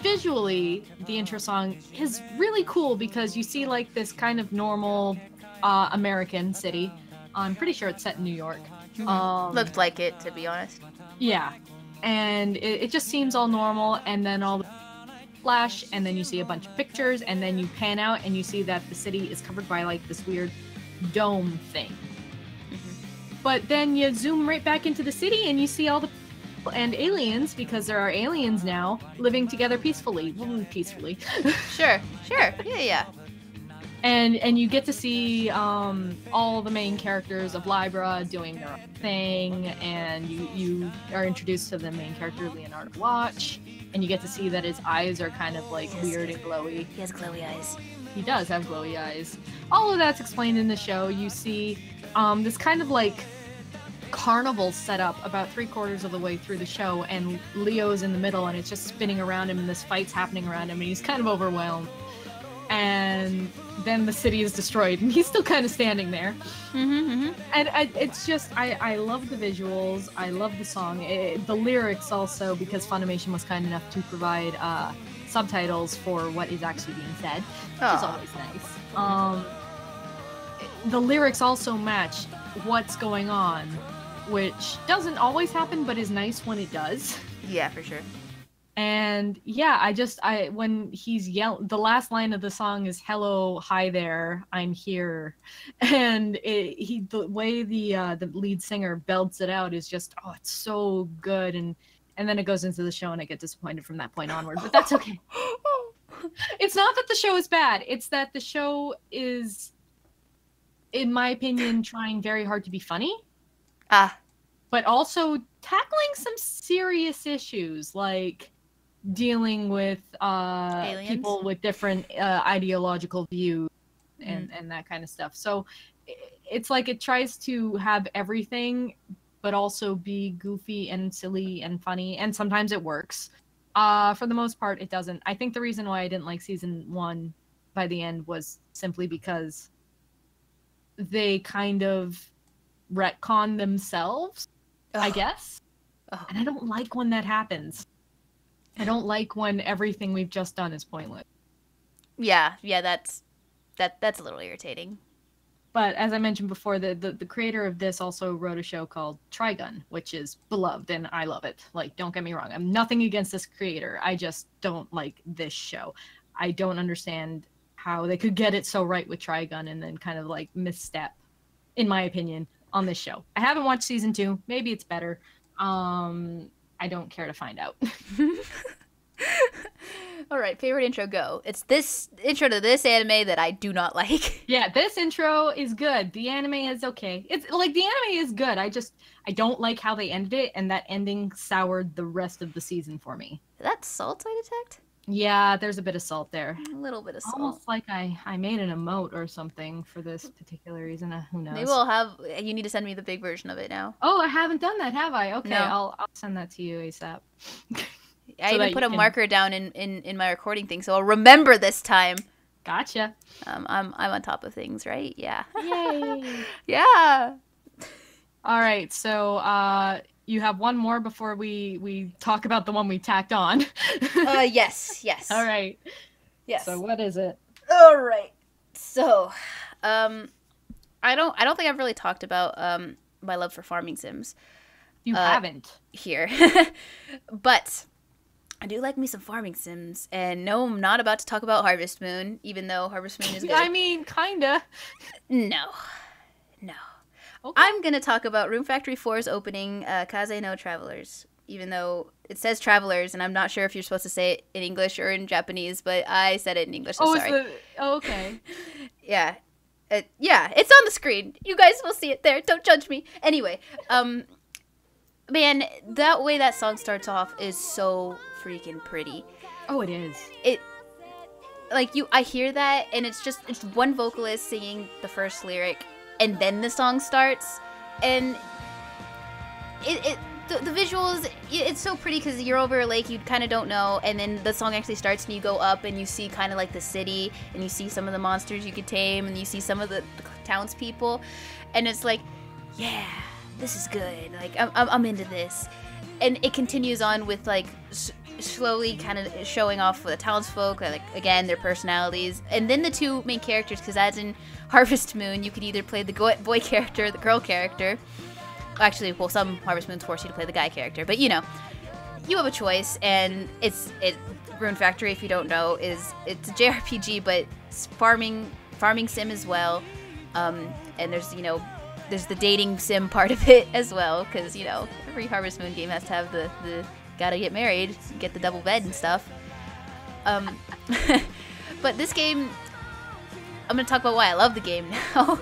S3: Visually, the intro song is really cool because you see like this kind of normal American city. I'm pretty sure it's set in New York.
S4: Looked like it, to be honest.
S3: Yeah. And it just seems all normal, and then all the flash, and then you see a bunch of pictures, and then you pan out and you see that the city is covered by like this weird dome thing. But then you zoom right back into the city and you see all the people and aliens, because there are aliens now, living together peacefully.
S4: Sure. Yeah.
S3: And you get to see all the main characters of Libra doing their own thing, and you are introduced to the main character, Leonardo Watch, and you get to see that his eyes are kind of like weird and glowy.
S4: He has glowy eyes.
S3: He does have glowy eyes. All of that's explained in the show. You see this kind of like carnival set up about 3/4 of the way through the show, and Leo's in the middle, and it's just spinning around him, and this fight's happening around him, and he's kind of overwhelmed. And then the city is destroyed, and he's still kind of standing there. And it's just, I love the visuals, I love the song, the lyrics also, because Funimation was kind enough to provide subtitles for what is actually being said, which is always nice. The lyrics also match what's going on, which doesn't always happen, but is nice when it does.
S4: Yeah, for sure.
S3: And yeah, when he's the last line of the song is "Hello, hi there, I'm here," and the way the lead singer belts it out is just, oh, it's so good, and then it goes into the show, and I get disappointed from that point onward, but that's okay. It's not that the show is bad; it's that the show is, in my opinion, trying very hard to be funny. But also tackling some serious issues, like dealing with people with different ideological views and that kind of stuff. So it's like it tries to have everything, but also be goofy and silly and funny, and sometimes it works. For the most part, it doesn't. I think the reason why I didn't like season 1 by the end was simply because they kind of retcon themselves, I guess. And I don't like when that happens. I don't like when everything we've just done is pointless.
S4: Yeah, that's a little irritating.
S3: But as I mentioned before, the creator of this also wrote a show called Trigun, which is beloved, and I love it. Like, don't get me wrong, I'm nothing against this creator. I just don't like this show. I don't understand how they could get it so right with Trigun and then kind of like misstep, in my opinion, on this show. I haven't watched season 2. Maybe it's better. I don't care to find out.
S4: All right, favorite intro, go. It's this intro to this anime that I do not like.
S3: Yeah, this intro is good. The anime is okay. It's like, the anime is good. I don't like how they ended it, and that ending soured the rest of the season for me.
S4: Is that salt I detect?
S3: Yeah, there's a bit of salt there.
S4: A little bit of salt.
S3: Almost like I made an emote or something for this particular reason. Who knows?
S4: Maybe we'll have. You need to send me the big version of it now.
S3: Oh, I haven't done that, have I? Okay,
S4: No.
S3: I'll send that to you ASAP.
S4: I even put a marker down in my recording thing, so I'll remember this time.
S3: Gotcha.
S4: I'm on top of things, right? Yeah.
S3: Yay.
S4: Yeah.
S3: All right, so you have one more before we talk about the one we tacked on.
S4: Yes.
S3: All right.
S4: Yes.
S3: So what is it?
S4: All right. So, I don't think I've really talked about my love for farming sims.
S3: You haven't
S4: here, but I do like me some farming sims, and no, I'm not about to talk about Harvest Moon, even though Harvest Moon is good.
S3: I mean, kinda.
S4: No. Okay. I'm gonna talk about Room Factory 4's opening, Kaze no Travelers, even though it says Travelers, and I'm not sure if you're supposed to say it in English or in Japanese, but I said it in English, so sorry.
S3: Okay.
S4: Yeah. Yeah, it's on the screen. You guys will see it there. Don't judge me. Anyway, man, that way that song starts off is so freaking pretty.
S3: Oh, it is.
S4: I hear that, and it's one vocalist singing the first lyric, and then the song starts, and the visuals, it's so pretty because you're over a lake, you kind of don't know, and then the song actually starts, and you go up, and you see kind of like the city, and you see some of the monsters you could tame, and you see some of the townspeople, and it's like, yeah, this is good. Like, I'm into this. And it continues on with, like, slowly kind of showing off the townsfolk, like, again, their personalities. And then the two main characters, because as in Harvest Moon, you could either play the boy character or the girl character. Actually, well, some Harvest Moons force you to play the guy character. But, you know, you have a choice, and Rune Factory, if you don't know, it's a JRPG, but it's farming sim as well. And there's, you know, there's the dating sim part of it as well, because, you know, every Harvest Moon game has to have the gotta get married, get the double bed and stuff. But this game, I'm gonna talk about why I love the game now,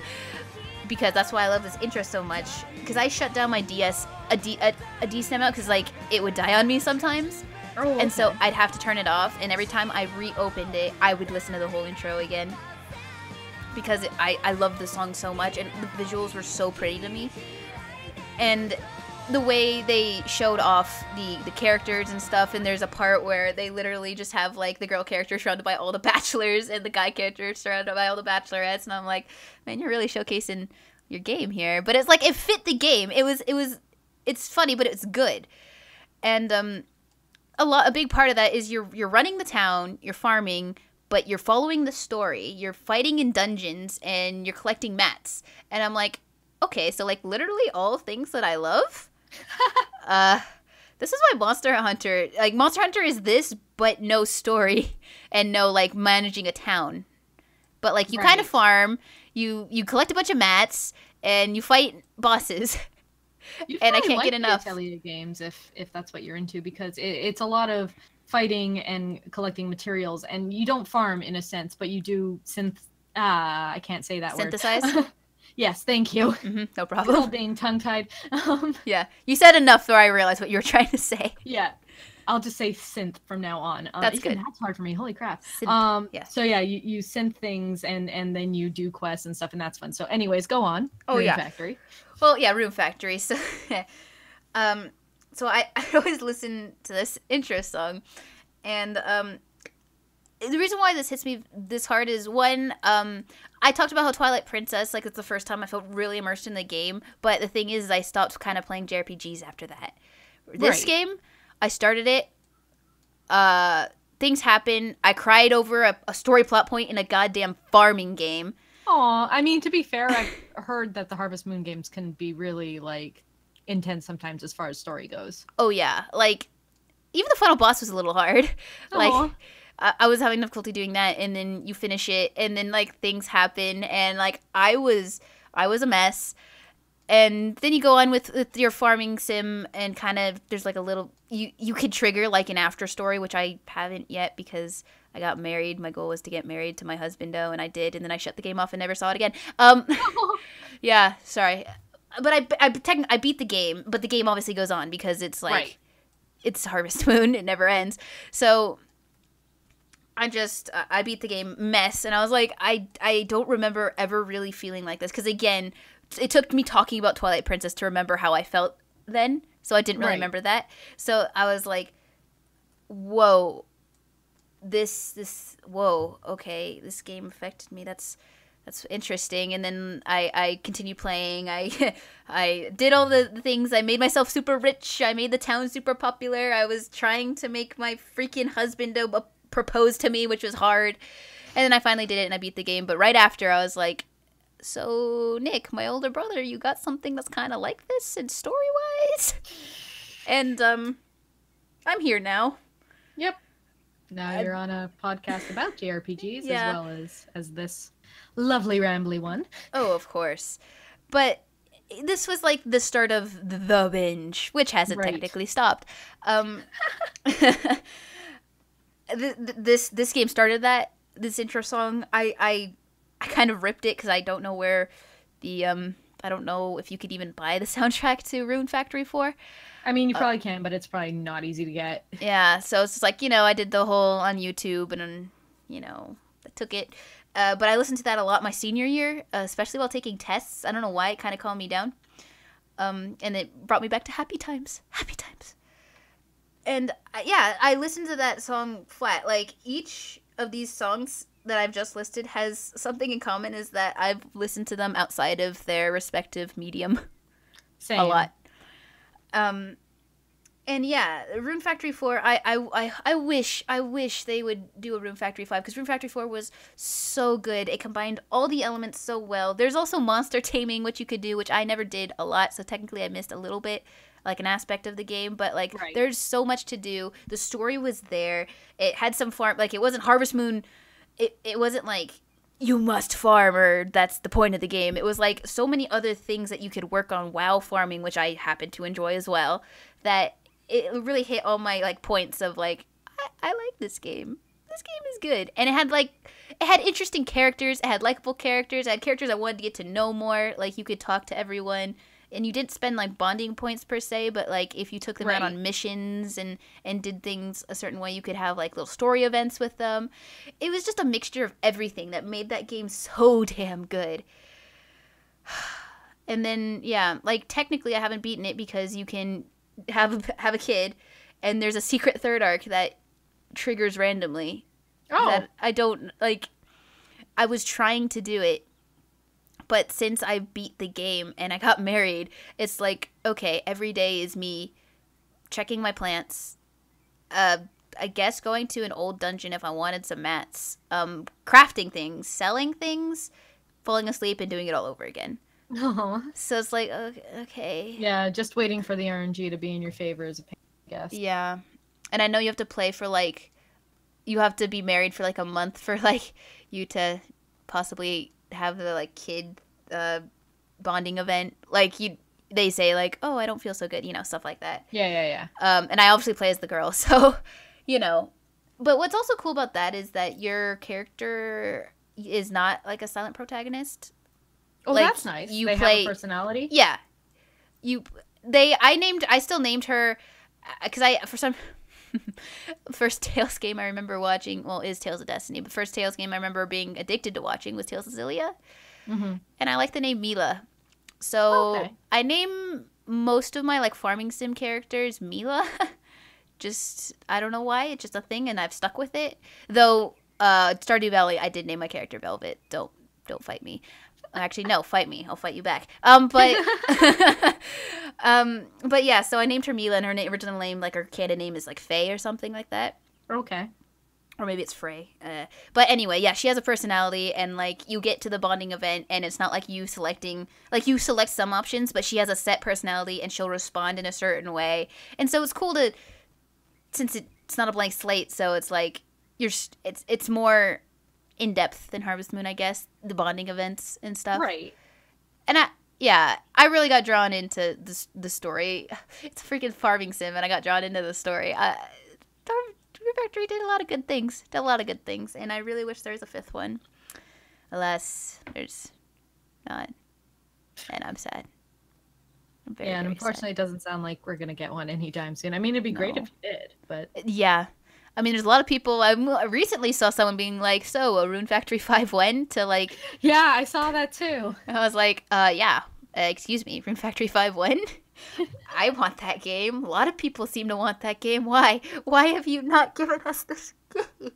S4: because that's why I love this intro so much. Because I shut down my DS a decent amount, because, like, it would die on me sometimes.
S3: Oh, okay.
S4: And so I'd have to turn it off, and every time I reopened it, I would listen to the whole intro again. Because I love the song so much, and the visuals were so pretty to me. And the way they showed off the characters and stuff, and there's a part where they literally just have, like, the girl character surrounded by all the bachelors, and the guy character surrounded by all the bachelorettes, and I'm like, man, you're really showcasing your game here. But it's like, it fit the game. It's funny, but it's good. And a big part of that is you're running the town, you're farming, but you're following the story, you're fighting in dungeons, and you're collecting mats. And I'm like, Okay, so like literally all things that I love. This is why Monster Hunter, like Monster Hunter is this, but no story and no like managing a town. But like you kind of farm, you collect a bunch of mats, and you fight bosses. And I can't get enough.
S3: Atelier games if that's what you're into, because it's a lot of fighting and collecting materials, and you don't farm in a sense, but you do I can't say that
S4: synthesize?
S3: word. Yes, thank you.
S4: Mm-hmm, no problem.
S3: Being tongue-tied.
S4: Yeah, you said enough, though I realized what you were trying to say.
S3: Yeah, I'll just say synth from now on.
S4: That's good.
S3: That's hard for me. Holy crap.
S4: Yeah.
S3: So yeah, you synth things and then you do quests and stuff, and that's fun. So anyways, go on.
S4: Oh,
S3: Rune
S4: yeah.
S3: Factory.
S4: Well, yeah, Rune Factory. So, so I always listen to this intro song, and the reason why this hits me this hard is one, I talked about how Twilight Princess, like, it's the first time I felt really immersed in the game, but the thing is I stopped kind of playing JRPGs after that. This game, I started it, things happen, I cried over a story plot point in a goddamn farming game.
S3: Aw, I mean, to be fair, I've heard that the Harvest Moon games can be really, like, intense sometimes as far as story goes.
S4: Oh, yeah. Like, even the final boss was a little hard. Like, I was having difficulty doing that, and then you finish it, and then, like, things happen, and, like, I was a mess. And then you go on with your farming sim, and kind of, there's, like, a little, you could trigger, like, an after story, which I haven't yet, because I got married. My goal was to get married to my husbando, and I did, and then I shut the game off and never saw it again. Yeah, sorry. But I beat the game, but the game obviously goes on, because it's, like, it's Harvest Moon, it never ends. So I beat the game mess, and I was like, I don't remember ever really feeling like this, because again, it took me talking about Twilight Princess to remember how I felt then, so I didn't really remember that. So I was like, whoa, whoa, okay, this game affected me, that's interesting. And then I continued playing. I did all the things. I made myself super rich. I made the town super popular. I was trying to make my freaking husband propose to me, which was hard. And then I finally did it, and I beat the game. But right after, I was like, so, Nick, my older brother, you got something that's kind of like this in story-wise? And I'm here now.
S3: Yep. Now you're on a podcast about JRPGs as well as this lovely rambly one.
S4: Oh, of course. But this was like the start of the binge, which hasn't technically stopped. This game started that. This intro song, I kind of ripped it, because I don't know where the I don't know if you could even buy the soundtrack to Rune Factory 4.
S3: I mean, you probably can, but it's probably not easy to get.
S4: Yeah, so it's just like, I did the whole on YouTube, and I took it. But I listened to that a lot my senior year, especially while taking tests. I don't know why, it kind of calmed me down. And it brought me back to happy times. Happy times. And I listened to that song flat. Like, each of these songs that I've just listed has something in common, is that I've listened to them outside of their respective medium.
S3: Same.
S4: A lot. And yeah, Rune Factory 4, I wish they would do a Rune Factory 5, because Rune Factory 4 was so good. It combined all the elements so well. There's also monster taming, which you could do, which I never did a lot, so technically I missed a little bit, like an aspect of the game, but like there's so much to do. The story was there. It had some farm, like it wasn't Harvest Moon. It wasn't like you must farm, or that's the point of the game. It was like so many other things that you could work on while farming, which I happen to enjoy as well, that it really hit all my like points of like, I like this game. This game is good. And it had interesting characters. It had likable characters. It had characters I wanted to get to know more. Like, you could talk to everyone. And you didn't spend like bonding points per se, but like if you took them out on missions and did things a certain way, you could have like little story events with them. It was just a mixture of everything that made that game so damn good. And then like technically I haven't beaten it, because you can have a kid, and there's a secret third arc that triggers randomly. That I don't like. I was trying to do it, but since I beat the game and I got married, it's like, okay, every day is me checking my plants, I guess going to an old dungeon if I wanted some mats, crafting things, selling things, falling asleep, and doing it all over again.
S3: No.
S4: So it's like, okay.
S3: Yeah, just waiting for the RNG to be in your favor is a pain, I guess.
S4: Yeah. And I know you have to play for, like, you have to be married for, like, a month for, like, you to possibly have the, like, kid bonding event. Like, they say, like, oh, I don't feel so good, you know, stuff like that.
S3: Yeah.
S4: And I obviously play as the girl, so, you know. But what's also cool about that is that your character is not, like, a silent protagonist.
S3: Oh,
S4: like,
S3: that's nice.
S4: You
S3: they
S4: play,
S3: have a personality?
S4: Yeah. I still named her, because for some... first Tales game I remember watching, well, is Tales of Destiny, but first Tales game I remember being addicted to watching was Tales of Xillia.
S3: Mm-hmm.
S4: And I like the name Mila. So
S3: okay.
S4: I name most of my, like, farming sim characters Mila. Just, I don't know why, it's just a thing and I've stuck with it. Though, Stardew Valley, I did name my character Velvet. Don't fight me. Actually, no, fight me. I'll fight you back. But yeah, so I named her Mila, and her original name, like, her canon name is, like, Faye or something like that.
S3: Okay.
S4: Or maybe it's Frey. But anyway, yeah, she has a personality, and, like, you get to the bonding event, and it's not like you selecting, like, you select some options, but she has a set personality, and she'll respond in a certain way. And so it's cool to, since it's not a blank slate, so it's like, it's more in depth than Harvest Moon, I guess, the bonding events and stuff.
S3: Right.
S4: And I really got drawn into the story. It's a freaking farming sim, and I got drawn into the story. Dream Factory did a lot of good things. And I really wish there was a fifth one. Alas, there's not, and I'm sad. I'm very,
S3: and
S4: very
S3: unfortunately,
S4: sad.
S3: it doesn't sound like we're gonna get one anytime soon. I mean, it'd be great if you did, but
S4: yeah. I mean, there's a lot of people. I recently saw someone being like, "So, a Rune Factory 5 when?" To, like...
S3: Yeah, I saw that too.
S4: I was like, yeah. Excuse me, Rune Factory 5 when? I want that game. A lot of people seem to want that game. Why? Why have you not given us this game?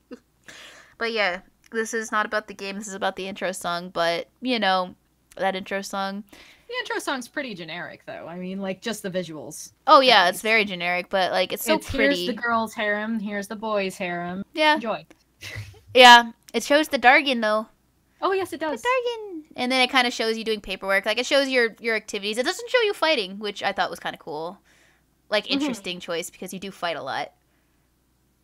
S4: But yeah, this is not about the game. This is about the intro song. But, you know, that intro song...
S3: The intro song's pretty generic, though. I mean, like, just the visuals.
S4: Oh, yeah, it's very generic, but, like, it's so pretty.
S3: Here's the girl's harem, here's the boy's harem.
S4: Yeah.
S3: Enjoy.
S4: Yeah. It shows the Dargan, though.
S3: Oh, yes, it does.
S4: The Dargan. And then it kind of shows you doing paperwork. Like, it shows your activities. It doesn't show you fighting, which I thought was kind of cool. Like, interesting choice, because you do fight a lot.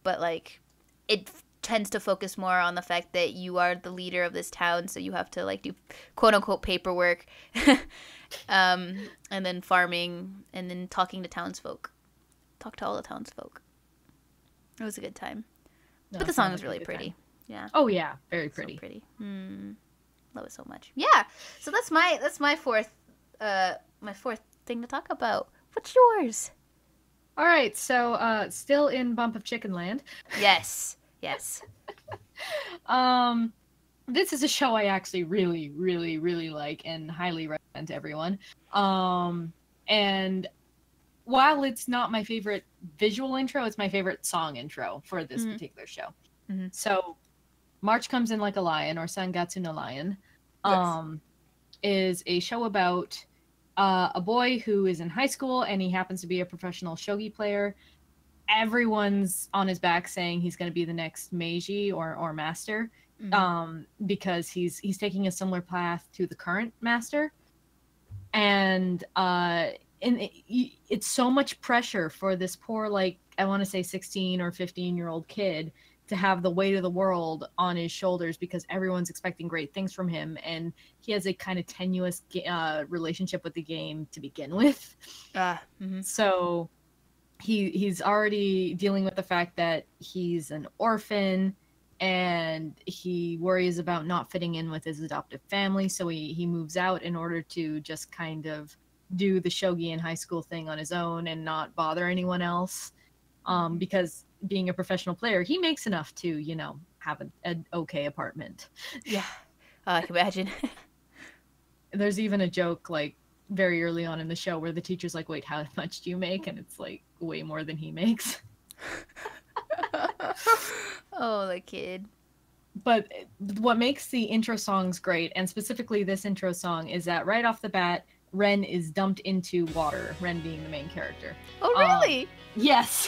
S4: But, like, it tends to focus more on the fact that you are the leader of this town, so you have to, like, do quote-unquote paperwork. And then farming, and then talking to townsfolk. Talk to all the townsfolk. It was a good time.
S3: No,
S4: but the song is really pretty.
S3: Time.
S4: Yeah.
S3: Oh yeah, very pretty.
S4: So pretty. Love it so much. Yeah. So that's my fourth thing to talk about. What's yours?
S3: All right, so still in Bump of Chicken Land.
S4: Yes.
S3: This is a show I actually really, really, really like and highly recommend to everyone. And while it's not my favorite visual intro, it's my favorite song intro for this particular show.
S4: Mm-hmm.
S3: So, March Comes In Like a Lion, or Sangatsu no Lion, is a show about a boy who is in high school and he happens to be a professional shogi player. Everyone's on his back saying he's going to be the next Meiji or master. Because he's taking a similar path to the current master, and it's so much pressure for this poor, like, I want to say 16 or 15-year-old kid to have the weight of the world on his shoulders because everyone's expecting great things from him, and he has a kind of tenuous relationship with the game to begin with. So he's already dealing with the fact that he's an orphan. And he worries about not fitting in with his adoptive family, so he moves out in order to just kind of do the shogi in high school thing on his own and not bother anyone else. Because being a professional player, he makes enough to, you know, have an okay apartment.
S4: Yeah, I can imagine.
S3: There's even a joke, like, very early on in the show where the teacher's like, wait, how much do you make? And it's, like, way more than he makes.
S4: Oh, the kid.
S3: But what makes the intro songs great, and specifically this intro song, is that right off the bat, Ren is dumped into water, Ren being the main character.
S4: Oh, really?
S3: Yes.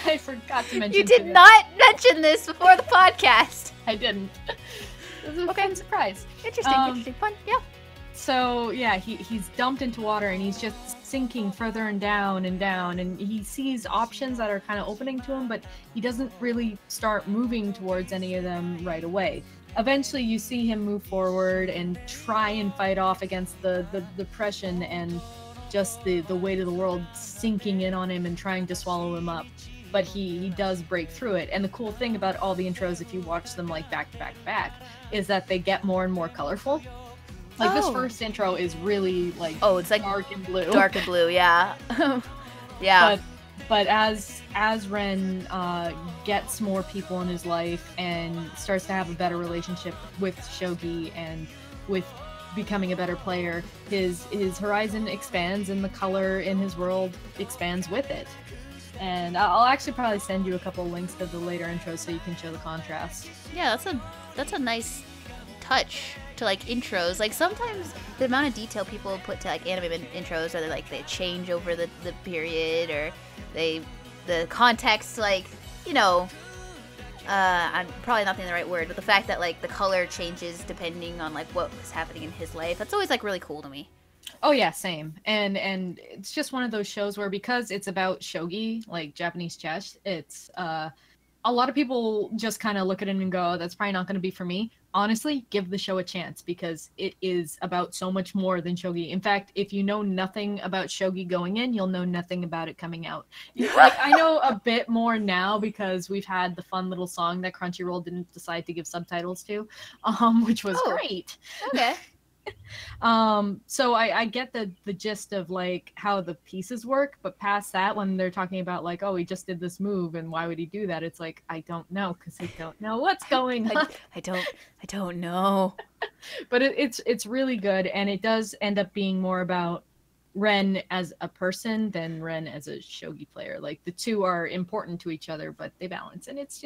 S3: I forgot to mention.
S4: You did not mention this before the podcast.
S3: I didn't. It was a fun surprise.
S4: Interesting, fun, yeah.
S3: So yeah, he's dumped into water and he's just sinking further and down, and he sees options that are kind of opening to him, but he doesn't really start moving towards any of them right away. Eventually you see him move forward and try and fight off against the depression and just the weight of the world sinking in on him and trying to swallow him up. But he does break through it. And the cool thing about all the intros, if you watch them like back to back to back, is that they get more and more colorful. Like this first intro is really like
S4: it's like
S3: dark and blue.
S4: Dark and blue, yeah. Yeah.
S3: But as Ren gets more people in his life and starts to have a better relationship with Shogi and with becoming a better player, his horizon expands and the color in his world expands with it. And I'll actually probably send you a couple of links to the later intros so you can show the contrast.
S4: Yeah, that's a nice touch to like intros. Like sometimes the amount of detail people put to like anime intros, or they change over the period, or the context, like, you know, I'm probably not saying the right word, but the fact that like the color changes depending on like what was happening in his life, that's always like really cool to me.
S3: Oh yeah, same. And it's just one of those shows where, because it's about shogi, like Japanese chess, it's a lot of people just kind of look at it and go, that's probably not going to be for me. Honestly, give the show a chance, because it is about so much more than shogi. In fact, if you know nothing about shogi going in, you'll know nothing about it coming out. Like, I know a bit more now because we've had the fun little song that Crunchyroll didn't decide to give subtitles to, which was great.
S4: Okay.
S3: So I get the gist of like how the pieces work, but past that, when they're talking about like, oh, he just did this move and why would he do that, it's like, I don't know, because I don't know what's going on.
S4: I don't know.
S3: But it's really good, and it does end up being more about Ren as a person than Ren as a shogi player. Like, the two are important to each other, but they balance, and it's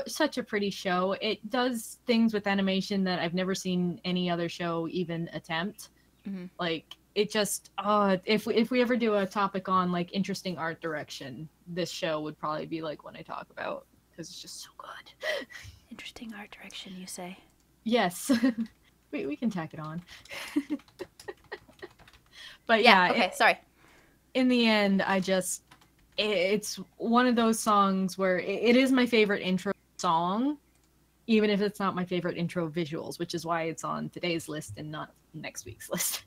S3: such a pretty show. It does things with animation that I've never seen any other show even attempt.
S4: Mm-hmm.
S3: Like, it just if we ever do a topic on like interesting art direction, this show would probably be like one I talk about, because it's just so good.
S4: Interesting art direction, you say?
S3: Yes. we can tack it on. But yeah,
S4: okay, sorry.
S3: In the end, it's one of those songs where it is my favorite intro song, even if it's not my favorite intro visuals, which is why it's on today's list and not next week's list.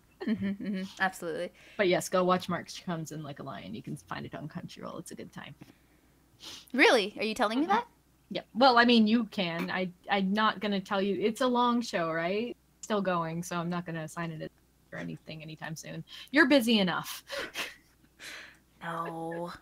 S4: Absolutely.
S3: But yes, go watch Mark Comes in Like a Lion. You can find it on Crunchyroll. It's a good time.
S4: Really? Are you telling me that?
S3: Yeah. Well, I mean, you can. I'm not going to tell you. It's a long show, right? Still going, so I'm not going to assign it or anything anytime soon. You're busy enough.
S4: No.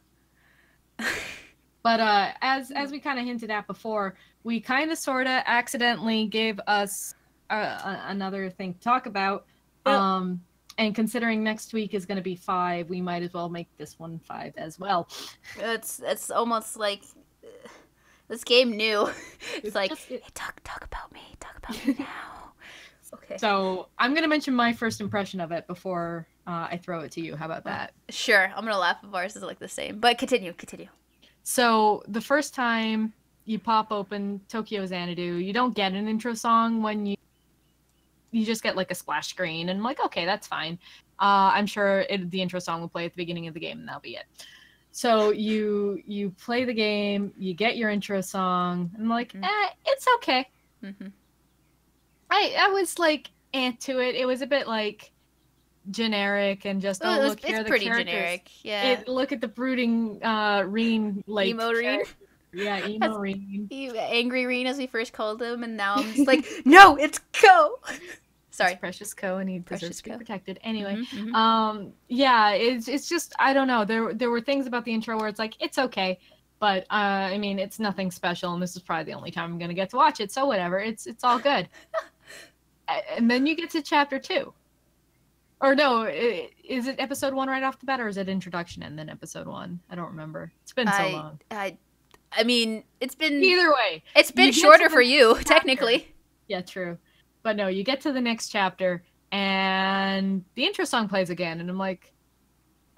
S3: But as we kind of hinted at before, we kind of sort of accidentally gave us another thing to talk about. Yep. And considering next week is going to be 5, we might as well make this one 5 as well.
S4: It's almost like this game knew. It's like, hey, talk about me. Talk about me now. Okay.
S3: So I'm going to mention my first impression of it before I throw it to you. How about that?
S4: Sure. I'm going to laugh if ours is like the same. But continue.
S3: So the first time you pop open Tokyo Xanadu, you don't get an intro song when you just get like a splash screen, and I'm like, okay, that's fine. I'm sure the intro song will play at the beginning of the game, and that'll be it. So you play the game, you get your intro song, and I'm like, it's okay.
S4: Mm-hmm.
S3: I was like, to it. It was a bit like generic and just look here. It's
S4: pretty generic. Yeah.
S3: Look at the brooding Reen, like
S4: emo Reen.
S3: Yeah, emo Reen.
S4: Angry Reen, as we first called him, and now I'm just like, no, it's Ko. Sorry,
S3: it's Precious Ko, and he deserves to be protected. Anyway,
S4: yeah,
S3: it's just, I don't know. There were things about the intro where it's like, it's okay, but I mean, it's nothing special, and this is probably the only time I'm gonna get to watch it, so whatever. It's all good. And then you get to chapter 2. Or no, is it episode 1 right off the bat, or is it introduction and then episode 1? I don't remember. It's been so long.
S4: I mean, it's been...
S3: Either way.
S4: It's been shorter for you, technically.
S3: Yeah, true. But no, you get to the next chapter, and the intro song plays again, and I'm like,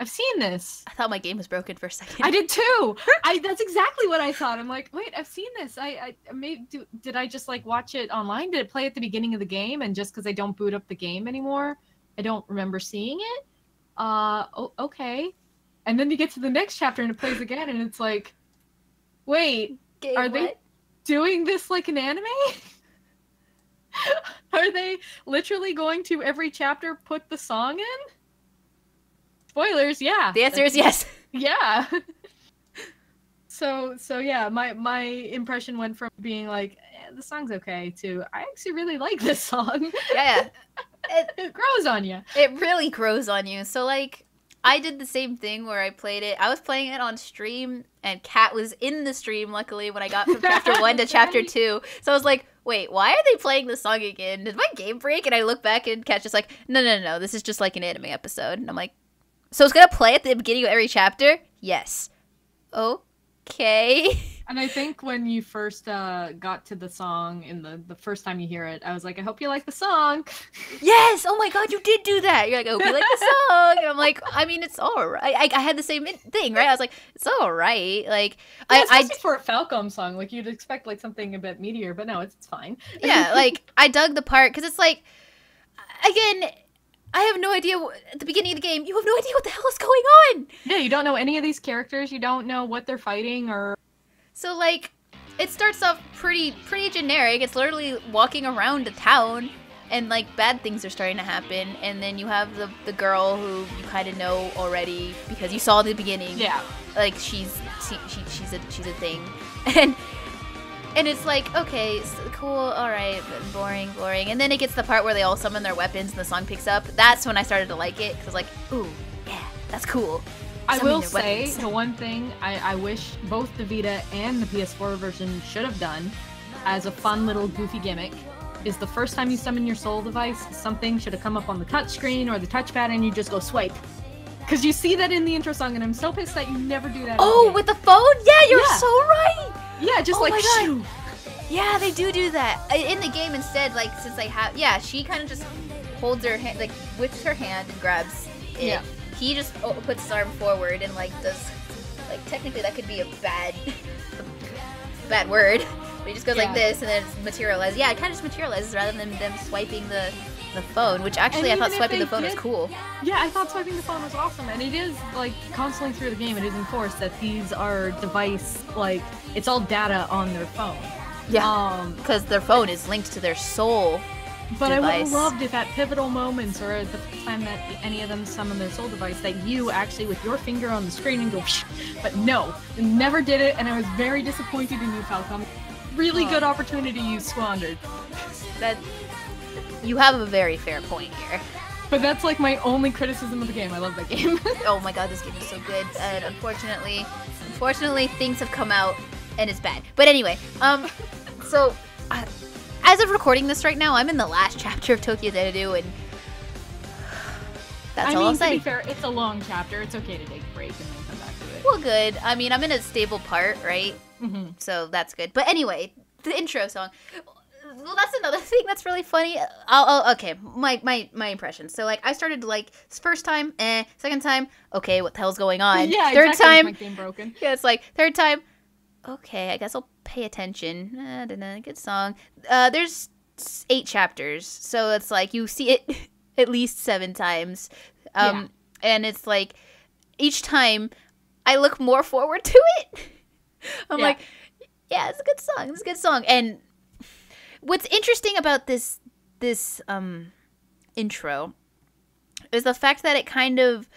S3: I've seen this.
S4: I thought my game was broken for a second.
S3: I did too. That's exactly what I thought. I'm like, wait, I've seen this. Did I just like watch it online? Did it play at the beginning of the game? And just because I don't boot up the game anymore, I don't remember seeing it. Okay. And then you get to the next chapter and it plays again, and it's like, wait, are they doing this like an anime? Are they literally going to every chapter put the song in? Spoilers, yeah.
S4: The answer is yes.
S3: Yeah. So yeah, my impression went from being like, the song's okay to I actually really like this song.
S4: Yeah.
S3: It grows on you.
S4: It really grows on you. So like, I did the same thing where I played it. I was playing it on stream, and Kat was in the stream, luckily, when I got from chapter 1 to chapter 2. So I was like, wait, why are they playing the song again? Did my game break? And I look back, and Kat's just like, no, this is just like an anime episode. And I'm like, so it's going to play at the beginning of every chapter? Yes. Okay.
S3: And I think when you first got to the song, in the first time you hear it, I was like, I hope you like the song.
S4: Yes! Oh my god, you did do that! You're like, I hope you like the song! And I'm like, I mean, it's alright. I had the same thing, right? I was like, it's alright. Like,
S3: yeah, especially for a Falcom song. Like, you'd expect, like, something a bit meatier, but no, it's fine.
S4: Yeah, like, I dug the part, because it's like, again, I have no idea, at the beginning of the game, you have no idea what the hell is going on!
S3: Yeah, you don't know any of these characters, you don't know what they're fighting, or...
S4: So, like, it starts off pretty generic. It's literally walking around a town, and, like, bad things are starting to happen, and then you have the girl who you kind of know already, because you saw in the beginning.
S3: Yeah.
S4: Like, she's a thing. And it's like, okay, cool, alright, boring. And then it gets to the part where they all summon their weapons and the song picks up. That's when I started to like it, because I was like, ooh, yeah, that's cool.
S3: I will say, the one thing I wish both the Vita and the PS4 version should have done, as a fun little goofy gimmick, is the first time you summon your soul device, something should have come up on the touchscreen or the touchpad and you just go swipe. Because you see that in the intro song, and I'm so pissed that you never do that.
S4: Oh, with the phone? Yeah, you're so right!
S3: Yeah, just like, shoo!
S4: Yeah, they do that. In the game instead, like, since I have... Yeah, she kind of just holds her hand, like, whips her hand and grabs it. Yeah. He just puts his arm forward and, like, does... Like, technically that could be a bad word. But he just goes like this and then it's materialized. Yeah, it kind of just materializes rather than them swiping the phone, which actually I thought swiping the phone was cool.
S3: Yeah, I thought swiping the phone was awesome. And it is, like, constantly through the game, it is enforced that these are device, like, it's all data on their phone.
S4: Yeah, because their phone is linked to their soul.
S3: But
S4: device.
S3: I would have loved if at pivotal moments, or at the time that any of them summon their soul device, that you actually, with your finger on the screen, and go, psh! But no, they never did it, and I was very disappointed in you, Falcom. Really good opportunity you squandered.
S4: That you have a very fair point here.
S3: But that's like my only criticism of the game. I love that game.
S4: Oh my god, this game is so good, and unfortunately, things have come out, and it's bad. But anyway, so. As of recording this right now, I'm in the last chapter of Tokyo Deru, and that's all I'll say.
S3: To be fair, it's a long chapter. It's okay to take a break and then come back to it.
S4: Well, good. I mean, I'm in a stable part, right?
S3: Mm-hmm.
S4: So that's good. But anyway, the intro song. Well, that's another thing that's really funny. Okay, my impression. So, like, I started to like, first time, second time, okay, what the hell's going on?
S3: Yeah,
S4: third
S3: exactly.
S4: time,
S3: my game broken.
S4: Yeah, it's like, third time, okay, I guess I'll pay attention. Good song. There's 8 chapters, so it's like you see it at least 7 times. And it's like each time I look more forward to it. I'm like, yeah, it's a good song. It's a good song. And what's interesting about this intro is the fact that it kind of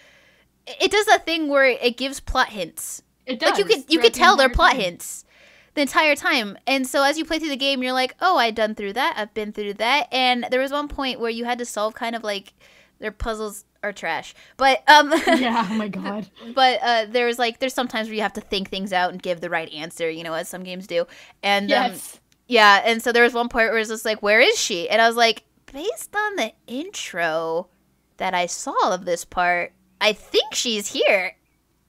S4: does that thing where it gives plot hints.
S3: It does.
S4: Like you could tell they're plot hints the entire time. And so as you play through the game, you're like, oh, I've done through that. I've been through that. And there was one point where you had to solve kind of like their puzzles are trash. But
S3: yeah, oh my god.
S4: But there's sometimes where you have to think things out and give the right answer, you know, as some games do. And
S3: yes.
S4: Yeah, and so there was one part where it's just like, where is she? And I was like, based on the intro that I saw of this part, I think she's here.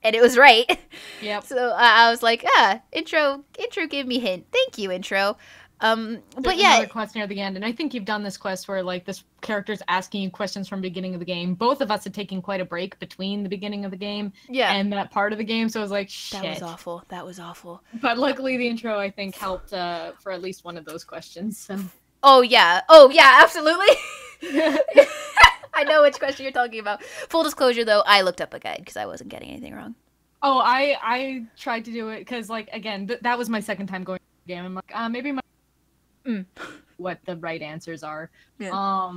S4: And it was right.
S3: Yep.
S4: So I was like, intro gave me hint. Thank you, intro. But yeah,
S3: another quest near the end, and I think you've done this quest where like this character's asking you questions from the beginning of the game. Both of us had taken quite a break between the beginning of the game and that part of the game, so I was like, shit.
S4: That was awful.
S3: But luckily, the intro I think helped for at least one of those questions. So.
S4: Oh yeah, absolutely. I know which question you're talking about. Full disclosure, though, I looked up a guide because I wasn't getting anything wrong.
S3: Oh, I tried to do it because, like, again, that was my second time going to the game. I'm like, maybe what the right answers are.
S4: Yeah.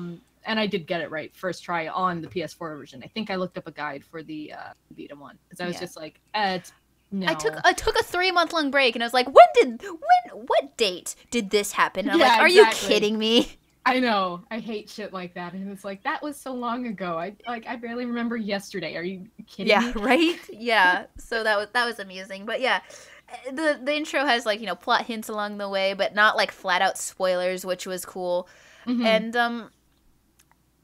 S3: And I did get it right first try on the PS4 version. I think I looked up a guide for the Vita one because I was just like, no.
S4: I took a 3-month-long break, and I was like, what date did this happen? And I'm like, are you kidding me?
S3: I know. I hate shit like that. And it's like, that was so long ago. I barely remember yesterday. Are you kidding me?
S4: Yeah, right? Yeah. So that was amusing. But yeah, the intro has like, plot hints along the way, but not like flat out spoilers, which was cool. Mm-hmm. And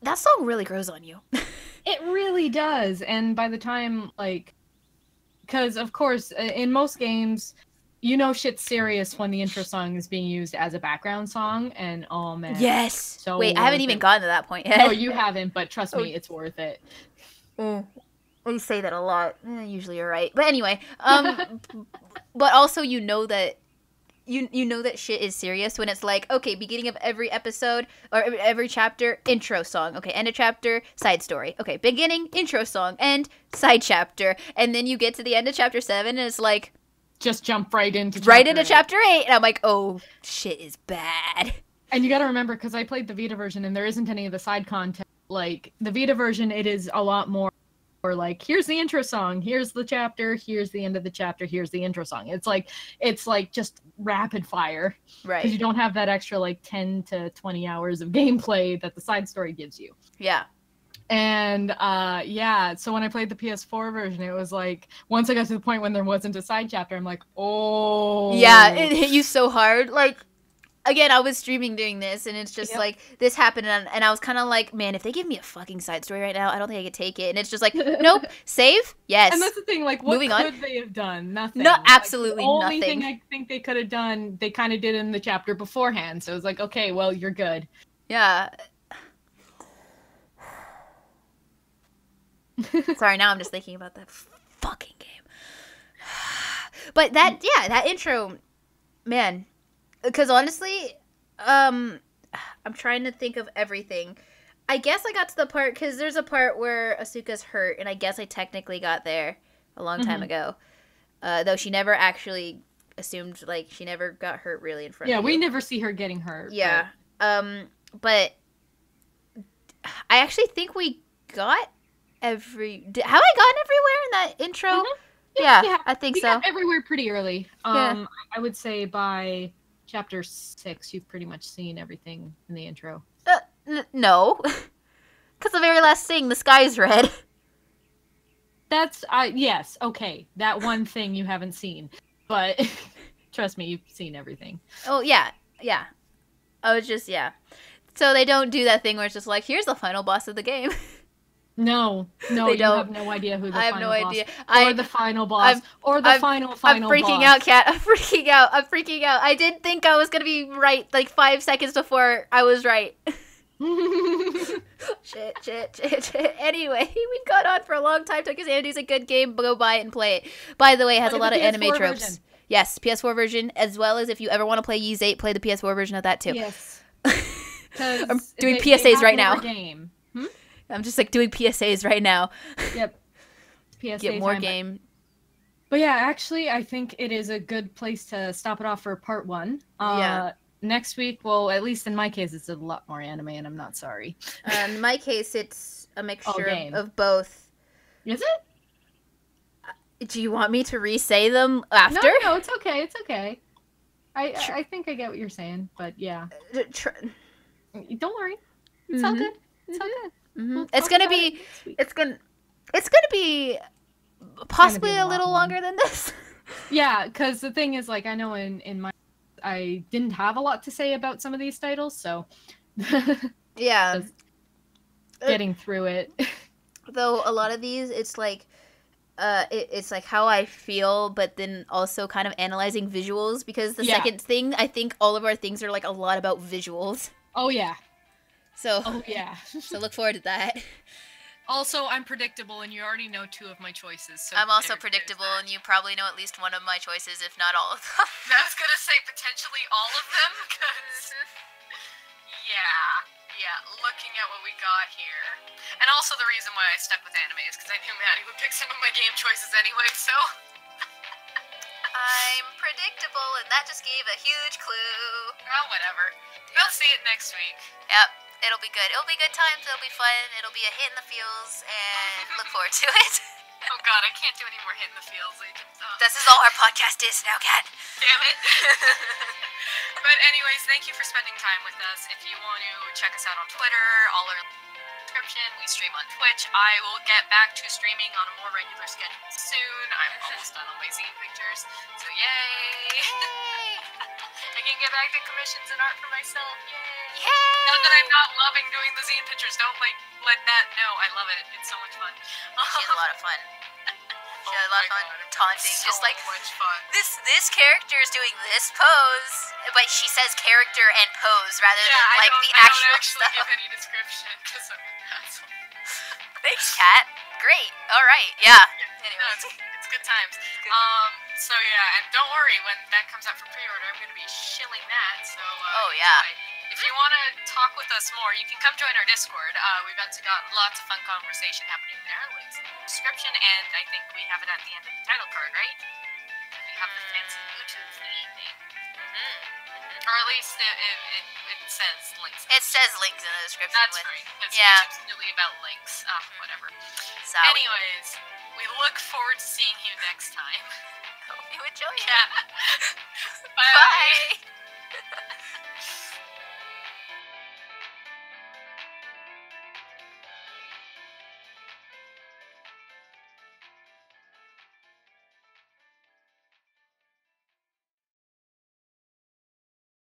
S4: that song really grows on you.
S3: It really does. And by the time like, because of course in most games, shit's serious when the intro song is being used as a background song, and oh man.
S4: Yes. So wait, I haven't even gotten to that point yet.
S3: No, you haven't, but trust me, it's worth it.
S4: You say that a lot. Usually you're right. But anyway, but also you know that shit is serious when it's like, okay, beginning of every episode or every chapter, intro song. Okay, end of chapter, side story. Okay, beginning, intro song, end, side chapter. And then you get to the end of chapter 7 and it's like,
S3: just jump right into
S4: chapter 8. And I'm like, oh, shit is bad.
S3: And you gotta remember, because I played the Vita version and there isn't any of the side content. Like, the Vita version, it is a lot more like, here's the intro song, here's the chapter, here's the end of the chapter, here's the intro song. It's like just rapid fire.
S4: Right.
S3: Because you don't have that extra, like, 10 to 20 hours of gameplay that the side story gives you.
S4: Yeah.
S3: And so when I played the PS4 version, it was like, once I got to the point when there wasn't a side chapter, I'm like, oh.
S4: Yeah, it hit you so hard. Like, again, I was streaming doing this, and it's just like, this happened, and I was kind of like, man, if they give me a fucking side story right now, I don't think I could take it. And it's just like, nope, save? Yes.
S3: And that's the thing, like, what could they have done? Nothing.
S4: No, absolutely
S3: nothing.
S4: The only
S3: thing I think they could have done, they kind of did in the chapter beforehand. So it was like, okay, well, you're good.
S4: Yeah. Sorry, now I'm just thinking about that fucking game. But that intro, man, because honestly, I'm trying to think of everything. I guess I got to the part, because there's a part where Asuka's hurt, and I guess I technically got there a long time ago. Though she never actually assumed, like, she never got hurt really in front of you.
S3: Yeah, we never see her getting hurt.
S4: Yeah. But I actually think we got have I gotten everywhere in that intro? Mm-hmm. Yeah, I think so.
S3: Got everywhere pretty early. I would say by chapter 6, you've pretty much seen everything in the intro.
S4: No. Because the very last thing, the sky's red.
S3: That's, yes, okay. That one thing you haven't seen. But trust me, you've seen everything.
S4: Oh, yeah. I was just, So they don't do that thing where it's just like, here's the final boss of the game.
S3: No,
S4: they
S3: you
S4: don't.
S3: have no idea who the final boss.
S4: I have no idea.
S3: Or the final boss. Or the final boss.
S4: I'm freaking out, Kat. I'm freaking out. I didn't think I was going to be right like 5 seconds before I was right. Shit. Anyway, we've gone on for a long time. Tokyo Xanity's a good game. Go buy it and play it. By the way, it has a lot of anime tropes. Version. Yes, PS4 version, as well as if you ever want to play Ys 8, play the PS4 version of that too.
S3: Yes.
S4: I'm doing PSAs right now.
S3: Game.
S4: I'm just like doing PSAs right now.
S3: Yep. PSAs.
S4: Get more game.
S3: But yeah, actually, I think it is a good place to stop it off for part 1. Next week, well, at least in my case, it's a lot more anime, and I'm not sorry.
S4: In my case, it's a mixture of both.
S3: Is it?
S4: Do you want me to re-say them after?
S3: No, it's okay. It's okay. I think I get what you're saying, but yeah. Don't worry. It's all good. It's all good.
S4: Mm-hmm. We'll it's gonna be possibly a little longer than this.
S3: Yeah, because the thing is, like, I know in my I didn't have a lot to say about some of these titles, so
S4: yeah,
S3: getting through it.
S4: Though a lot of these, it's like it's like how I feel, but then also kind of analyzing visuals, because the second thing, I think all of our things are like a lot about visuals.
S3: Oh yeah.
S4: So so look forward to that.
S1: Also, I'm predictable, and you already know 2 of my choices. So
S2: I'm also predictable, and you probably know at least one of my choices, if not all of them.
S1: I was gonna say potentially all of them, because looking at what we got here, and also the reason why I stuck with anime is because I knew Maddie would pick some of my game choices anyway. So
S2: I'm predictable, and that just gave a huge clue.
S1: Well, whatever. We'll see it next week.
S2: Yep. It'll be good. It'll be good times. It'll be fun. It'll be a hit in the feels, and look forward to it.
S1: Oh god, I can't do any more hit in the feels.
S2: This is all our podcast is now, Kat.
S1: Damn it. But anyways, thank you for spending time with us. If you want to check us out on Twitter, all our description. We stream on Twitch. I will get back to streaming on a more regular schedule soon. I'm almost done on my zine pictures, so yay! I can get back to commissions and art for myself. Yay! Not that I'm not loving doing the zine pictures. Don't let that know. I love it. It's so much fun.
S2: She had a lot of fun. She had a lot of fun taunting,
S1: so
S2: just like
S1: much fun.
S2: This character is doing this pose, but she says character and pose rather than like the actual
S1: I don't actually
S2: stuff.
S1: give any description because I'm an asshole.
S2: Thanks, Kat. Great. All right. Yeah. Anyway.
S1: No, it's good times. So yeah, and don't worry, when that comes out for pre-order, I'm going to be shilling that. So
S2: oh yeah.
S1: If you want to talk with us more, you can come join our Discord. We've got lots of fun conversation happening there. Links in the description, and I think we have it at the end of the title card, right? We have the fancy YouTube thing. Or at least it says links.
S2: It says links in the description.
S1: That's right. Because YouTube's really about links. Whatever.
S2: So.
S1: Anyways, we look forward to seeing you next time.
S2: Hope you enjoy it.
S1: Yeah. Bye.
S2: Bye.